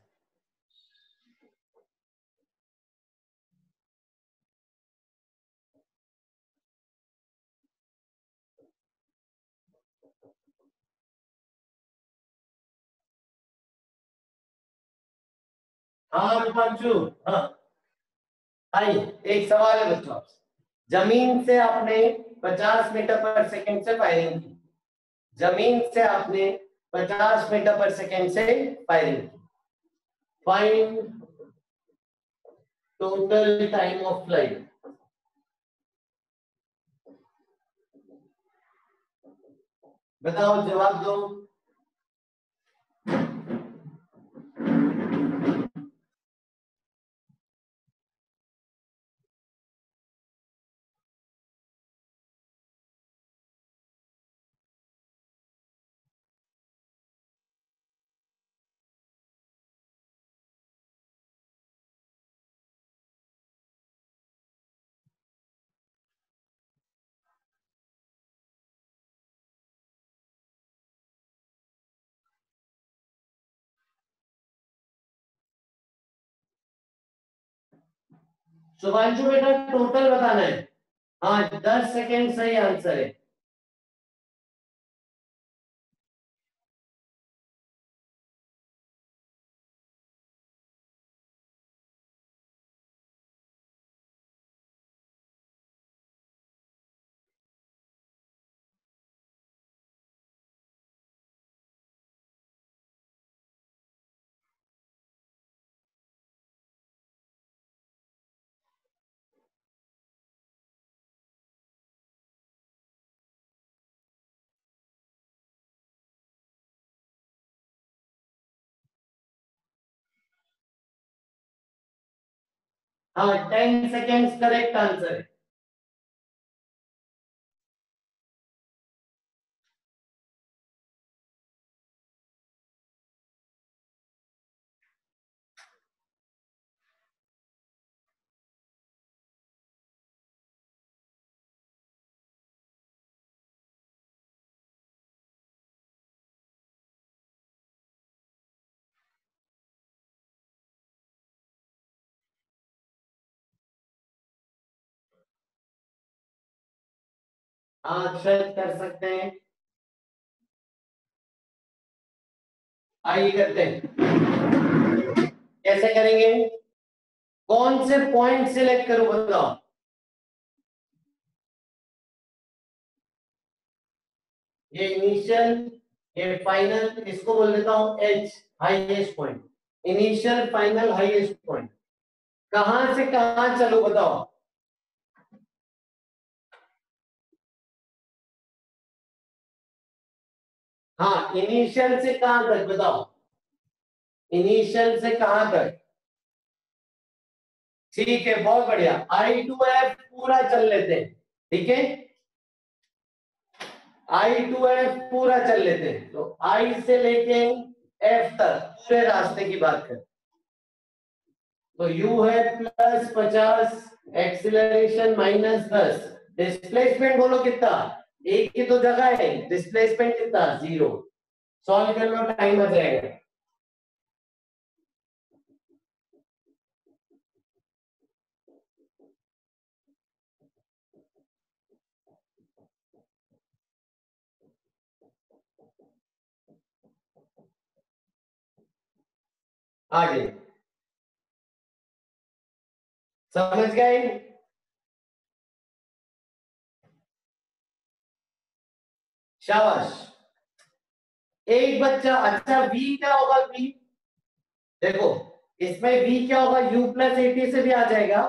हाँ रूपांशु, हाँ आइए, एक सवाल है बच्चों आपसे। जमीन से आपने 50 मीटर पर सेकंड से फायरिंग की। जमीन से आपने 50 मीटर पर सेकंड से फायरिंग की। Find total time of flight. बताओ, जवाब दो। शुभांशु बेटा टोटल बताना है। हाँ, 10 सेकेंड सही आंसर है। हाँ, 10 सेकेंड्स करेक्ट आंसर है। हाँ, अक्षर कर सकते हैं। आइए करते हैं। कैसे करेंगे? कौन से पॉइंट सिलेक्ट करूं, बताओ। ये इनिशियल, ये फाइनल, इसको बोल देता हूं H, highest point. Initial, final, highest point. कहां से कहां चलो, बताओ। हाँ, इनिशियल से कहां तक बताओ। इनिशियल से कहां तक? ठीक है, बहुत बढ़िया। I2F पूरा चल लेते हैं, ठीक है। I2F पूरा चल लेते हैं। तो I से लेके F तक पूरे रास्ते की बात करें तो U है +50, एक्सीलरेशन -10, डिस्प्लेसमेंट बोलो कितना? एक ही तो जगह है, डिस्प्लेसमेंट कितना? 0। सॉल्व कर लो, टाइम आ जाएगा। आगे समझ गए? शाबाश। एक बच्चा, अच्छा V क्या होगा? V देखो, इसमें V क्या होगा? U+80 से भी आ जाएगा।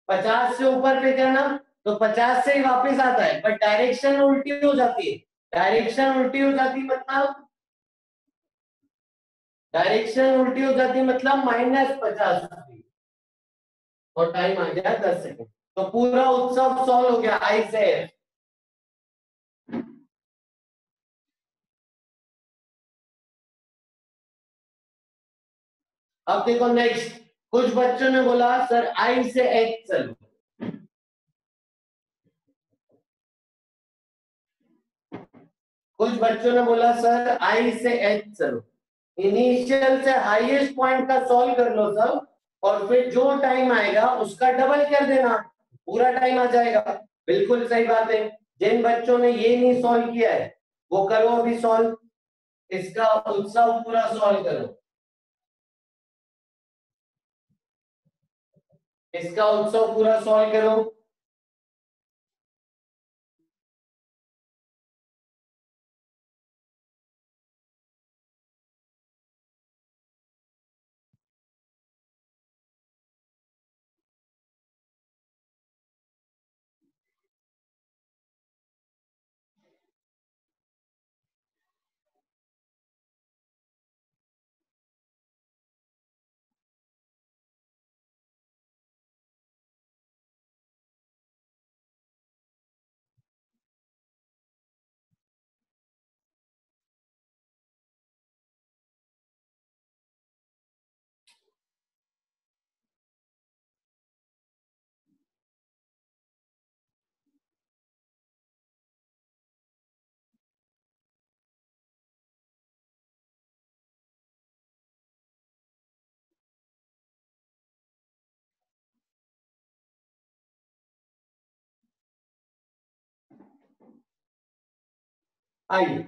50 से ऊपर पे करना तो 50 से ही वापस आता है, पर डायरेक्शन उल्टी हो जाती है। डायरेक्शन उल्टी हो जाती मतलब, डायरेक्शन उल्टी हो जाती मतलब -50। और टाइम आ गया 10 सेकंड। तो पूरा उत्सव सॉल्व हो गया। आई से अब देखो नेक्स्ट। कुछ बच्चों ने बोला सर आई से एच चलो। कुछ बच्चों ने बोला सर आई से एच चलो। इनिशियल से हाईएस्ट पॉइंट का सॉल्व कर लो सब, और फिर जो टाइम आएगा उसका डबल कर देना, पूरा टाइम आ जाएगा। बिल्कुल सही बात है। जिन बच्चों ने ये नहीं सॉल्व किया है वो करो अभी सॉल्व। इसका उत्सव पूरा सॉल्व करो। इसका उत्सव पूरा सॉल्व करो। आई।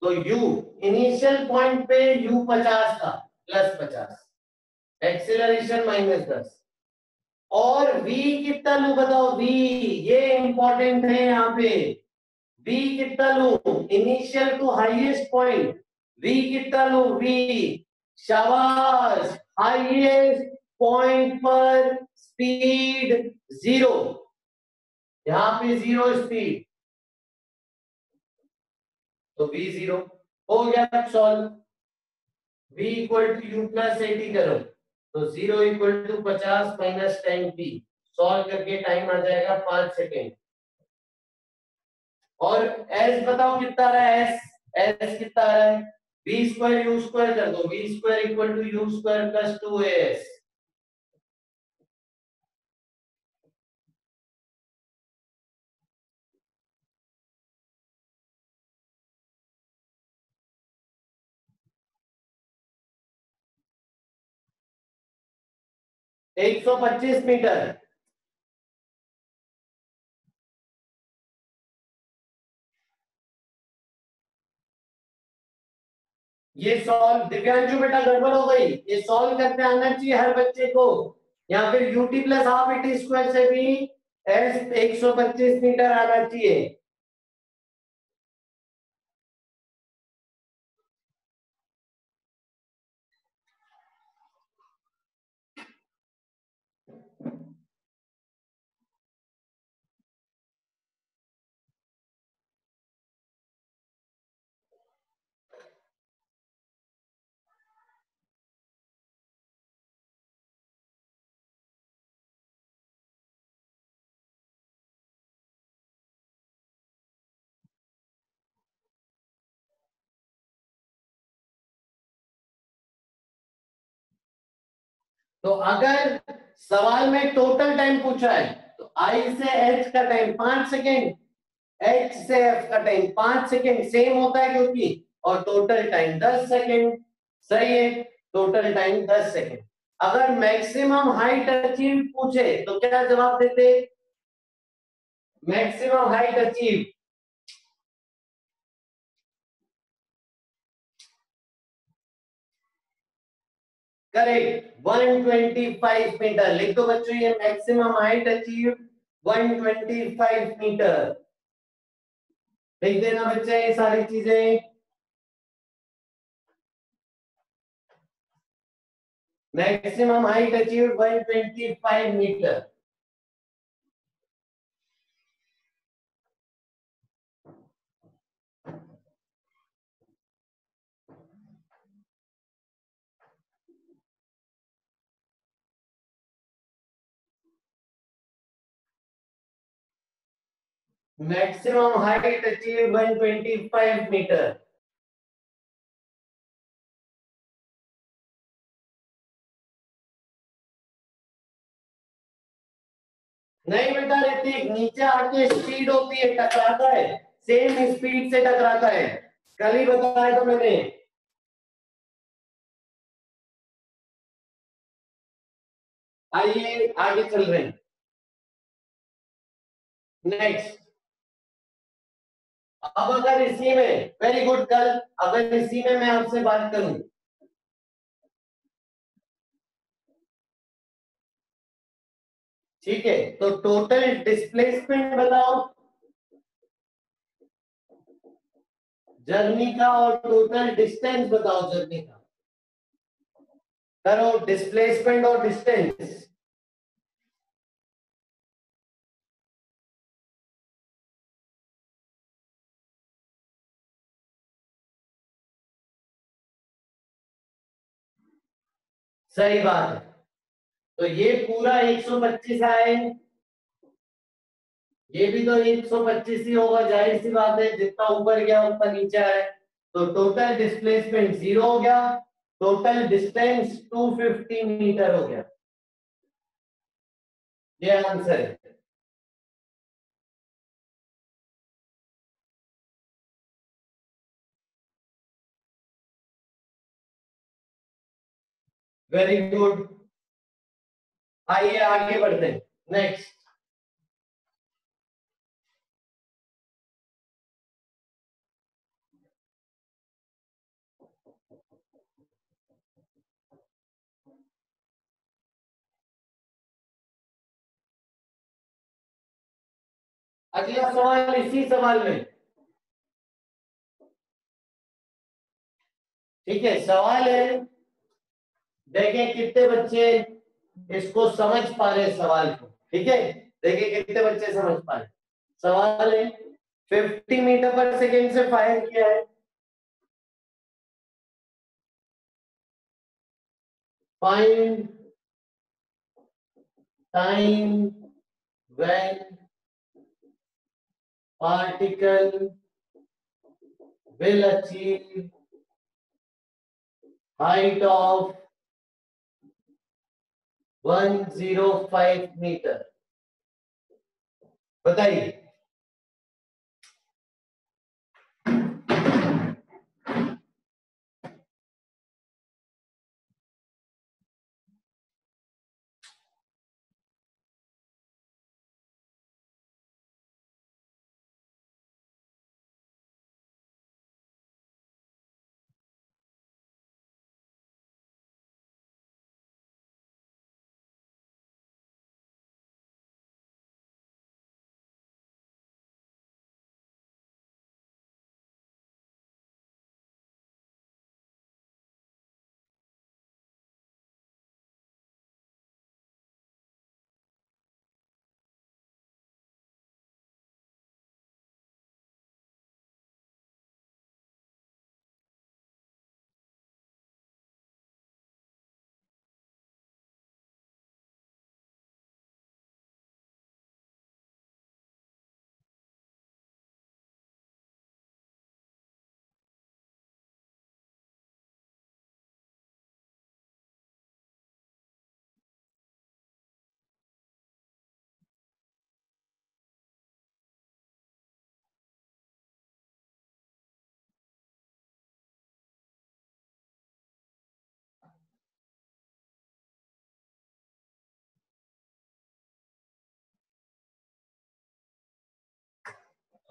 तो u इनिशियल पॉइंट पे u 50 था, +50, एक्सीलरेशन -10, और v कितना लू बताओ, v, ये इंपॉर्टेंट है यहाँ पे, v कितना लू initial to highest point, v कितना लू, v, शाबाश, हाईएस्ट पॉइंट पर स्पीड 0, यहाँ पे 0 स्पीड, तो v 0 हो गया solve. v equal to u plus 80 करो, तो 0 equal to 50 minus 10p, solve करके टाइम आ जाएगा 5 सेकेंड। और s बताओ कितना आ रहा है, s कितना आ रहा है, v स्क्वायर u स्क्वायर कर दो, v square equal to u square plus 2as। एक 125 मीटर। ये सॉल्व, दिव्यांशु बेटा गड़बड़ हो गई, ये सॉल्व करते आना चाहिए हर बच्चे को, या फिर ut plus half it square से भी s 125 मीटर आना चाहिए। तो अगर सवाल में टोटल टाइम पूछा है, तो आई से एच का टाइम 5 सेकेंड, एच से एफ का टाइम 5 सेकेंड सेम होता है क्योंकि, और टोटल टाइम 10 सेकेंड, सही है, टोटल टाइम 10 सेकेंड। अगर मैक्सिमम हाइट अचीव पूछे तो क्या जवाब देते, maximum height achieve, correct, 125 metre लिख दो बच्चों, ये मैक्सिमम हाइट अचीव 125 मीटर, लिख देना बच्चे ये सारी चीजें। Maximum height achieve 125 metre. Maximum height achieve 125 metre. नहीं बेटा ऋतिक, नीचे आके स्पीड होती है, टकराता है, सेम स्पीड से टकराता है, कल ही बताया था मैंने। आइए आगे चल रहे हैं, नेक्स्ट। अब अगर इसी में, वेरी गुड कल, अगर इसी में मैं आपसे बात करूं, ठीक है, तो टोटल डिस्प्लेसमेंट बताओ जर्नी का, और टोटल डिस्टेंस बताओ जर्नी का, करो डिस्प्लेसमेंट और डिस्टेंस। सही बात है, तो ये पूरा 125 आए, ये भी तो 125 ही होगा, जाहिर सी बात है, जितना ऊपर गया उतना नीचे आए, तो टोटल डिस्प्लेसमेंट 0 हो गया, टोटल डिस्टेंस 250 मीटर हो गया, ये आंसर है। वेरी गुड, आइए आगे बढ़ते हैं, नेक्स्ट। अगला सवाल इसी सवाल में, ठीक है। सवाल है, देखें कितने बच्चे इसको समझ पा रहे सवाल को, ठीक है। देखें कितने बच्चे समझ पा रहे। सवाल है 50 मीटर पर सेकेंड से फायर किया है, find time when particle will achieve height of 105 metre. बताइए।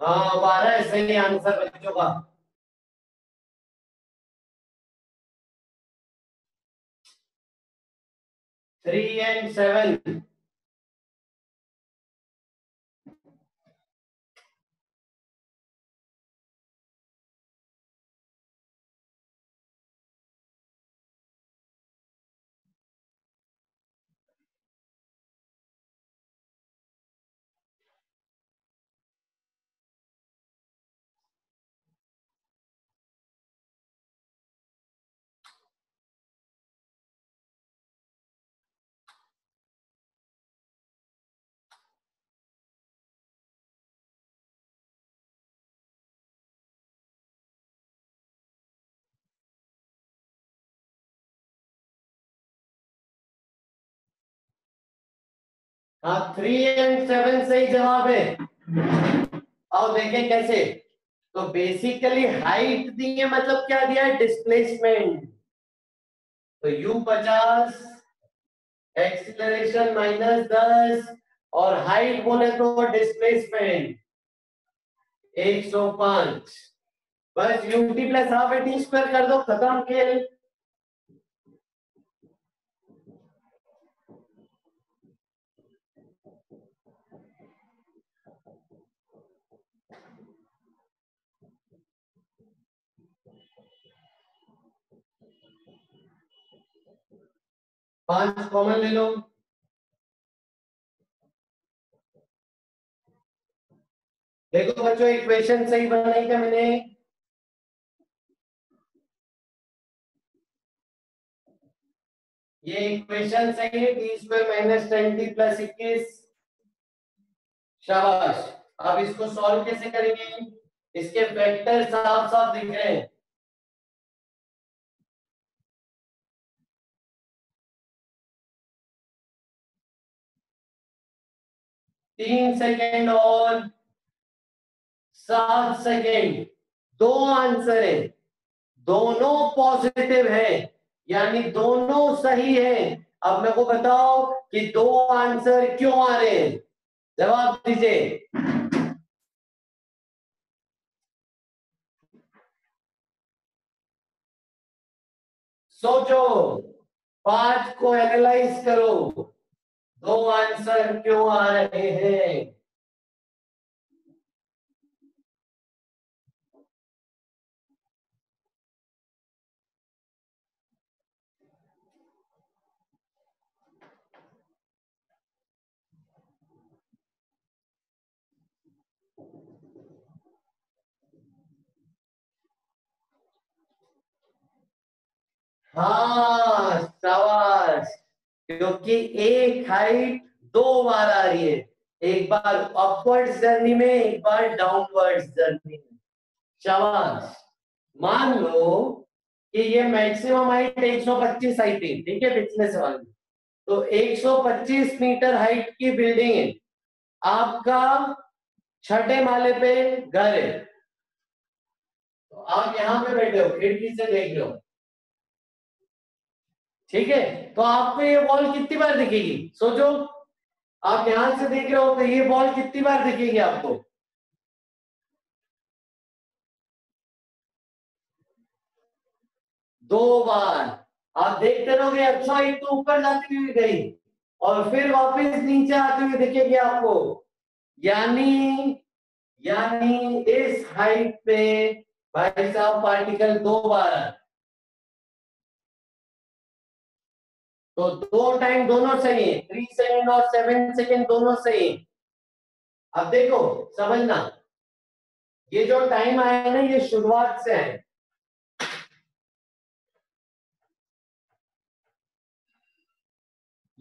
हाँ 12 सही आंसर बच्चों का। 3 and 7। हाँ 3 and 7 सही जवाब है। और देखें कैसे, तो बेसिकली हाइट दी है, मतलब क्या दिया है, डिस्प्लेसमेंट। तो U50, एक्सीलरेशन -10 और हाइट बोले तो डिस्प्लेसमेंट 105। बस UT plus half AT square कर दो, खत्म खेल। पांच कॉमन ले लो। देखो बच्चों इक्वेशन सही बनाई क्या मैंने? ये इक्वेशन सही है, t² - 10t + 21। शाबाश। अब इसको सॉल्व कैसे करेंगे? इसके फैक्टर साफ साफ दिख रहे हैं। 3 सेकेंड और 7 सेकेंड, दो आंसर है, दोनों पॉजिटिव है, यानी दोनों सही है। अब मेरे को बताओ कि दो आंसर क्यों आ रहे हैं, जवाब दीजिए। सोचो, 5 को एनालाइज करो, 2 आंसर क्यों आ रहे हैं? हाँ शाबाश, क्योंकि एक हाइट 2 बार आ रही है, एक बार अपवर्ड जर्नी में, एक बार डाउनवर्ड जर्नी में। शाबाश। मान लो कि ये मैक्सिमम हाइट 125 हाइट थी, ठीक है, पिछले सवाल में। तो 125 मीटर हाइट की बिल्डिंग है, आपका 6ठे माले पे घर है, तो आप यहाँ पे बैठे हो, खिड़की से देख रहे हो, ठीक है। तो आपको ये बॉल कितनी बार दिखेगी? सोचो, आप यहां से देख रहे हो तो ये बॉल कितनी बार दिखेगी आपको? 2 बार। आप देखते रहोगे, अच्छा एक तो ऊपर जाती हुई गई और फिर वापस नीचे आते हुए दिखेगी आपको। यानी यानी इस हाइट पे भाई साहब पार्टिकल 2 बार आए। तो 2 टाइम दोनों सही है, 3 सेकेंड और 7 सेकेंड दोनों सही है। अब देखो, समझना, ये जो टाइम आया है ना, ये शुरुआत से है।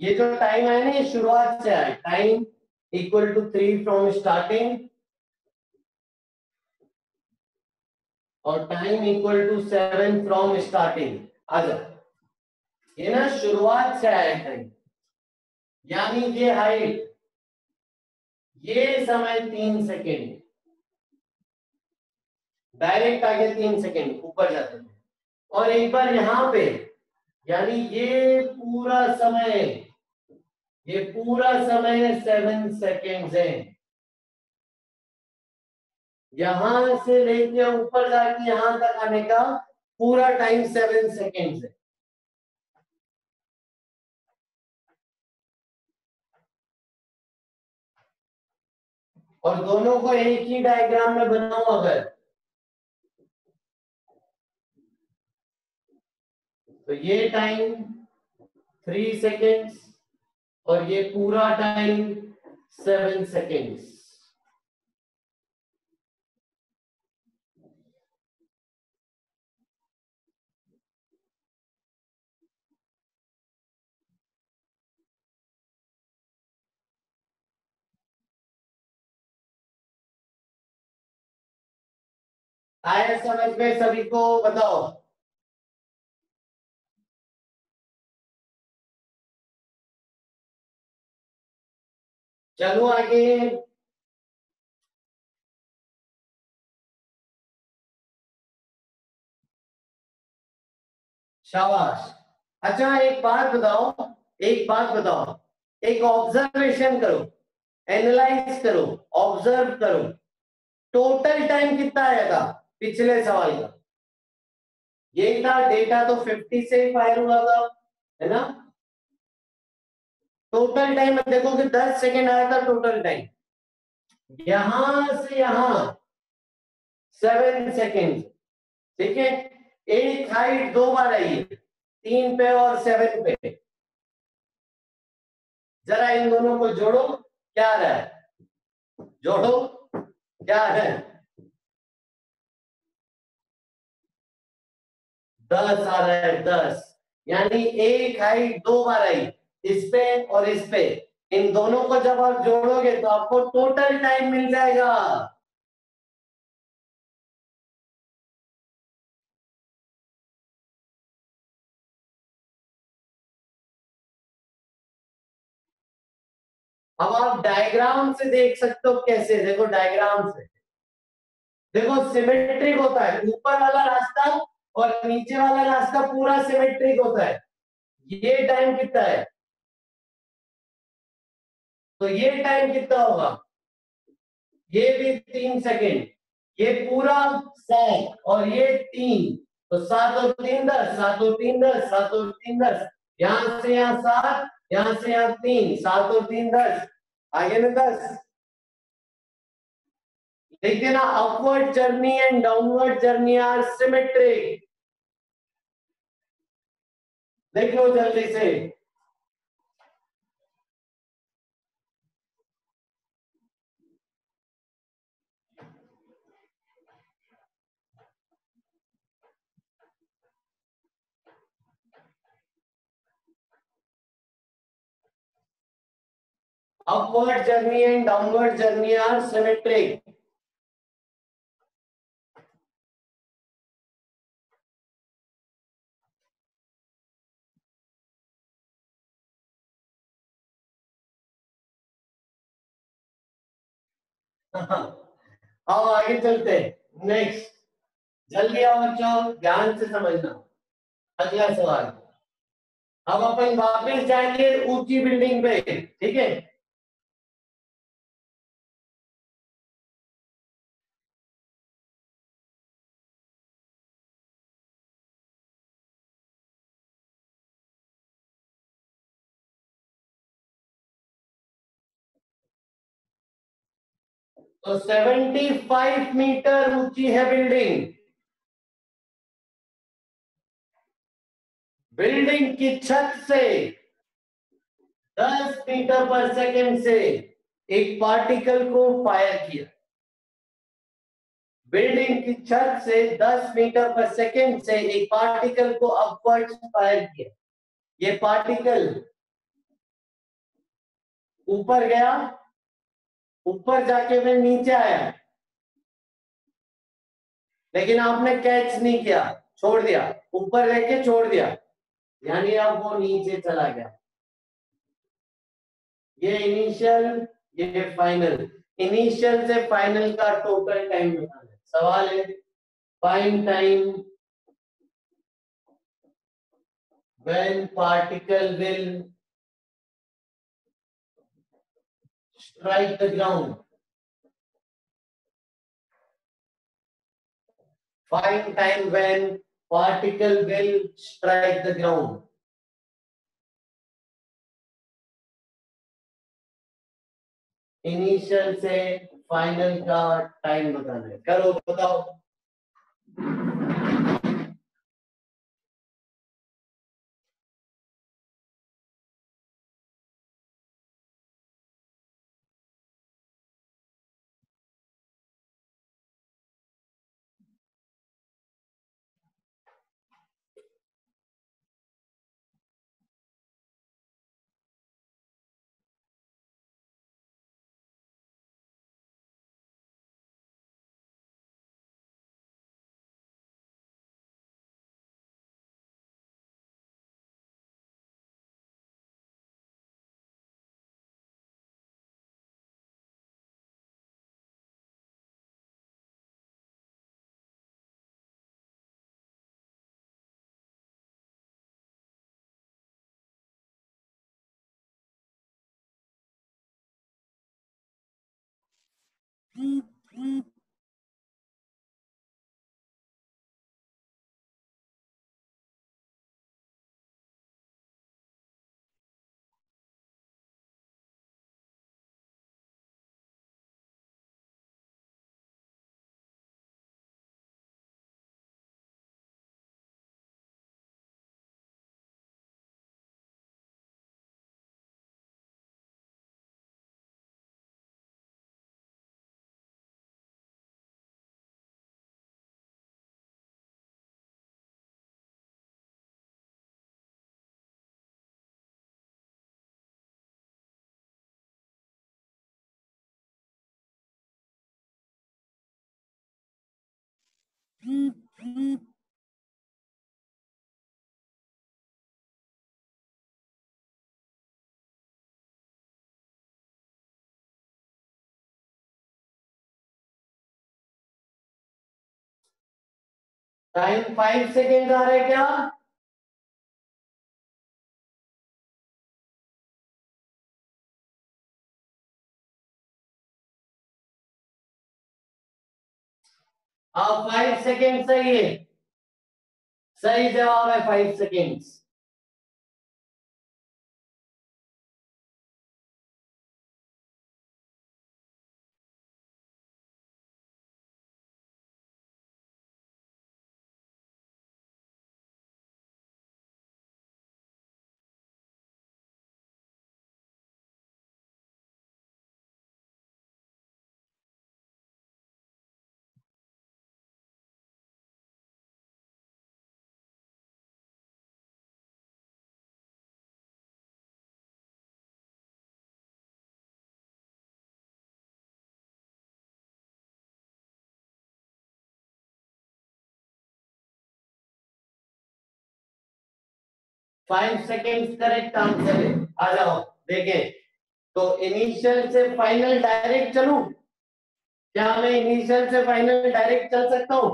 ये जो टाइम है ना, ये शुरुआत से है। Time equal to 3 from starting और time equal to 7 from starting. आजा, ये ना शुरुआत से आया टाइम, यानी ये हाइट, ये समय 3 सेकेंड, डायरेक्ट आगे 3 सेकेंड ऊपर जाते हैं। और एक बार यहां पे, यानी ये पूरा समय 7 सेकेंड है। यहां से लेके ऊपर जाके यहां तक आने का पूरा टाइम 7 सेकेंड है। और दोनों को एक ही डायग्राम में बनाओ अगर, तो ये टाइम 3 सेकेंड्स और ये पूरा टाइम 7 सेकेंड्स। आया समझ में सभी को? बताओ। चलो आगे। शाबाश। अच्छा एक बात बताओ, एक ऑब्जर्वेशन करो, एनालाइज करो, ऑब्जर्व करो। टोटल टाइम कितना आया था पिछले सवाल का? ये था, डेटा तो 50 से ही फायर हुआ था, है ना। टोटल टाइम देखो कि 10 सेकेंड आया था टोटल टाइम, यहां से यहां 7 सेकेंड, ठीक है। एक हाइट 2 बार आई है, 3 पे और 7 पे। जरा इन दोनों को जोड़ो, क्या आ रहा है? जोड़ो, क्या है? 10 आ रहा है, 10। यानी एक हाइट 2 बार आई, इस पे और इस पे। इन दोनों को जब आप जोड़ोगे तो आपको टोटल टाइम मिल जाएगा। अब आप डायग्राम से देख सकते हो, कैसे? देखो डायग्राम से, देखो सिमेट्रिक होता है, ऊपर वाला रास्ता और नीचे वाला रास्ता पूरा सिमेट्रिक होता है। ये टाइम कितना है? तो ये टाइम कितना होगा? ये भी 3 सेकेंड, ये पूरा 7 और ये 3, तो 7 और 3 10, 7 और 3 10, 7 और 3 10, यहां से यहाँ 7, यहां से यहाँ 3, 7 और 3 10, आगे में 10। देखिए ना, upward journey and downward journey are symmetric. देख लो जल्दी से। Upward journey and downward journey are symmetric. आओ आगे चलते हैं। नेक्स्ट, जल्दी आओ बच्चों, ध्यान से समझना। अगला सवाल। अब अपन वापस जाएंगे ऊंची बिल्डिंग पे, ठीक है। तो 75 मीटर ऊंची है बिल्डिंग। बिल्डिंग की छत से 10 मीटर पर सेकंड से एक पार्टिकल को फायर किया। बिल्डिंग की छत से 10 मीटर पर सेकंड से एक पार्टिकल को अपवर्ड फायर किया। ये पार्टिकल ऊपर गया, ऊपर जाके मैं नीचे आया, लेकिन आपने कैच नहीं किया, छोड़ दिया, ऊपर लेके छोड़ दिया, यानी अब वो नीचे चला गया। ये इनिशियल, ये फाइनल। इनिशियल से फाइनल का टोटल टाइम बताना है। सवाल है, find time when particle will strike the ground. Find time when particle will strike the ground. Initial से फाइनल का टाइम बताना है। करो, बताओ। टाइम 5 सेकेंड आ रहा है क्या? हाँ, 5 सेकेंड सही है। सही जवाब है 5 seconds. Five seconds correct answer है। आ जाओ देखें। तो इनिशियल से फाइनल डायरेक्ट चलूं? क्या मैं इनिशियल से फाइनल डायरेक्ट चल सकता हूं?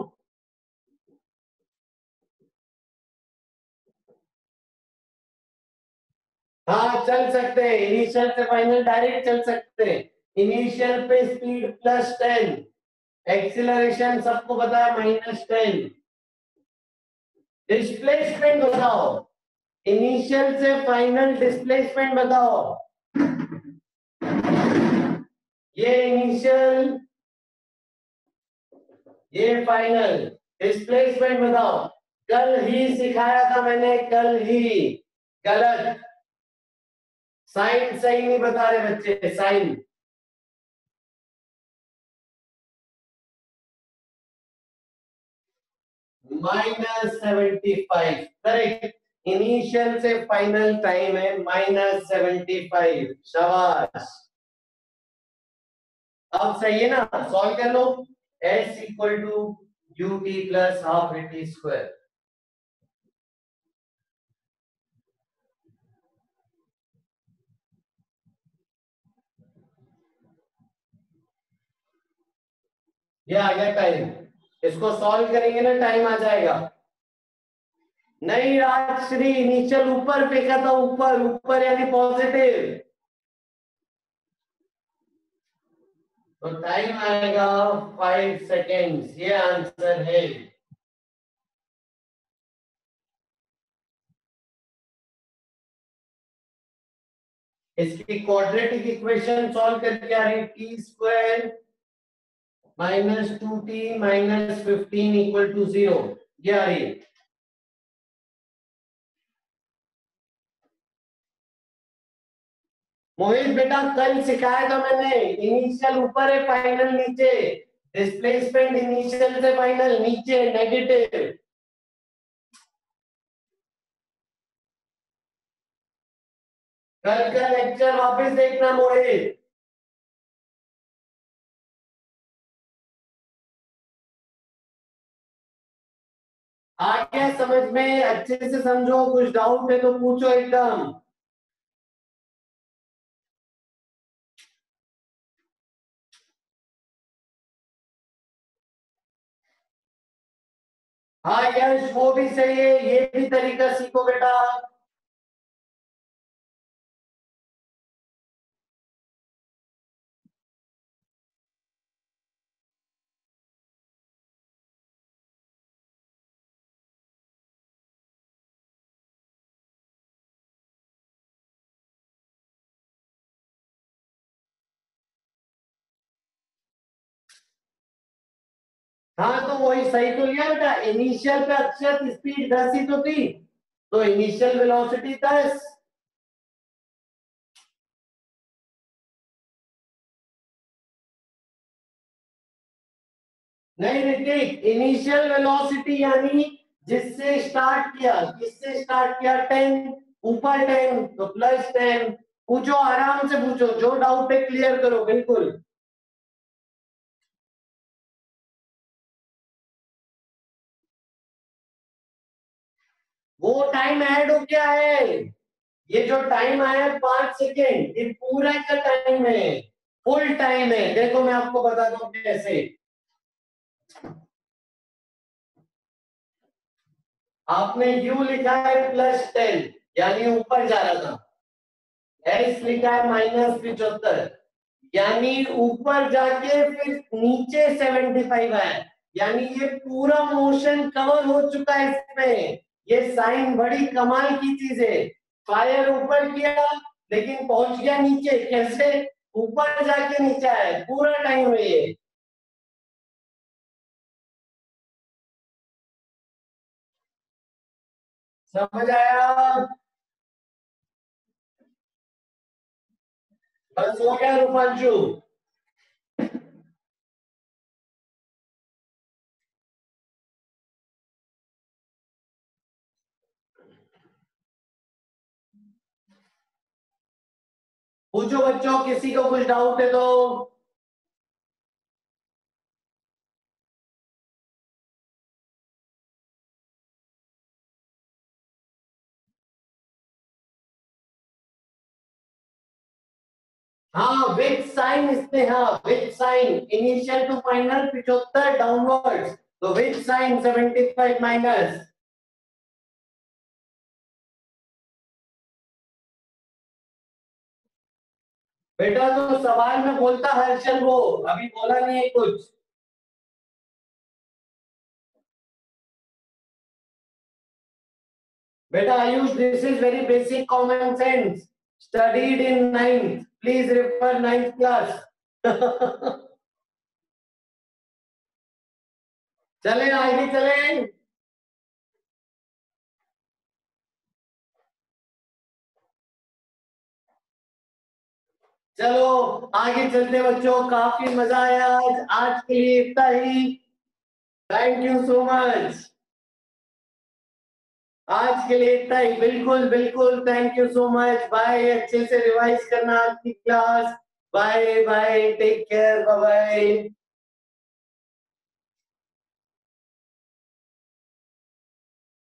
हाँ चल सकते हैं, इनिशियल से फाइनल डायरेक्ट चल सकते हैं। इनिशियल पे स्पीड +10, एक्सीलरेशन सबको पता है -10। डिस्प्लेसमेंट बताओ, इनिशियल से फाइनल डिस्प्लेसमेंट बताओ। ये इनिशियल, ये फाइनल, डिस्प्लेसमेंट बताओ। कल ही सिखाया था मैंने, कल ही। गलत, साइन सही नहीं बता रहे बच्चे, साइन। -75 करेक्ट। इनिशियल से फाइनल टाइम है -75। शाबाश, अब सही है ना? सॉल्व कर लो। S equal to ut plus half at square. ये आ गया टाइम। इसको सॉल्व करेंगे ना, टाइम आ जाएगा। नहीं राजश्री, इनिशियल ऊपर फेंका था, ऊपर ऊपर यानी पॉजिटिव, तो टाइम आएगा 5 सेकेंड्स। ये आंसर है। इसकी क्वाड्रेटिक इक्वेशन सॉल्व करके आ रही, t² -2t -15 इक्वल टू 0। ये आ रही है। मोहित बेटा कल सिखाया था मैंने, इनिशियल ऊपर है, फाइनल नीचे। डिस्प्लेसमेंट इनिशियल से फाइनल नीचे, नेगेटिव। कल का लेक्चर वापस देखना मोहित। आ गया समझ में? अच्छे से समझो, कुछ डाउट है तो पूछो एकदम। हाँ यश, वो भी सही है, ये भी तरीका सीखो बेटा। हाँ तो वही सही तो लिया बेटा। इनिशियल पे अक्षर स्पीड 10 ही तो थी, तो इनिशियल वेलोसिटी 10। नहीं ऋतिक, इनिशियल वेलोसिटी यानी जिससे स्टार्ट किया, किससे स्टार्ट किया? 10, ऊपर 10 तो +10। पूछो, आराम से पूछो, जो डाउट है क्लियर करो बिल्कुल। वो टाइम ऐड हो गया है। ये जो टाइम आया है 5 सेकेंड, ये पूरा का टाइम है, फुल टाइम है। देखो मैं आपको बताता हूँ कैसे। आपने U लिखा है +10 यानी ऊपर जा रहा था। S लिखा है -75 यानी ऊपर जाके फिर नीचे 75 है, यानी ये पूरा मोशन कवर हो चुका है इसमें। ये साइन बड़ी कमाल की चीज है। फायर ऊपर किया लेकिन पहुंच गया नीचे, कैसे? ऊपर जाके नीचे आया, पूरा टाइम है ये। समझ आया? बस हो गया रूपांशु। पूछो बच्चों, किसी को कुछ डाउट है तो। हाँ, विथ साइन इसने, हाँ with sign, initial to final 75 downwards, तो विथ साइन 75 माइनस। बेटा तो सवाल में बोलता हर्षल, वो अभी बोला नहीं है कुछ। बेटा Ayush, this is very basic common sense, studied in ninth, please refer ninth class. चले आगे चले। चलो आगे चलते बच्चों, काफी मजा आया आज। आज के लिए इतना ही। Thank you so much. आज के लिए इतना ही, बिल्कुल बिल्कुल, thank you so much. Bye, अच्छे से रिवाइज करना आज की class. Bye bye, take care, bye bye.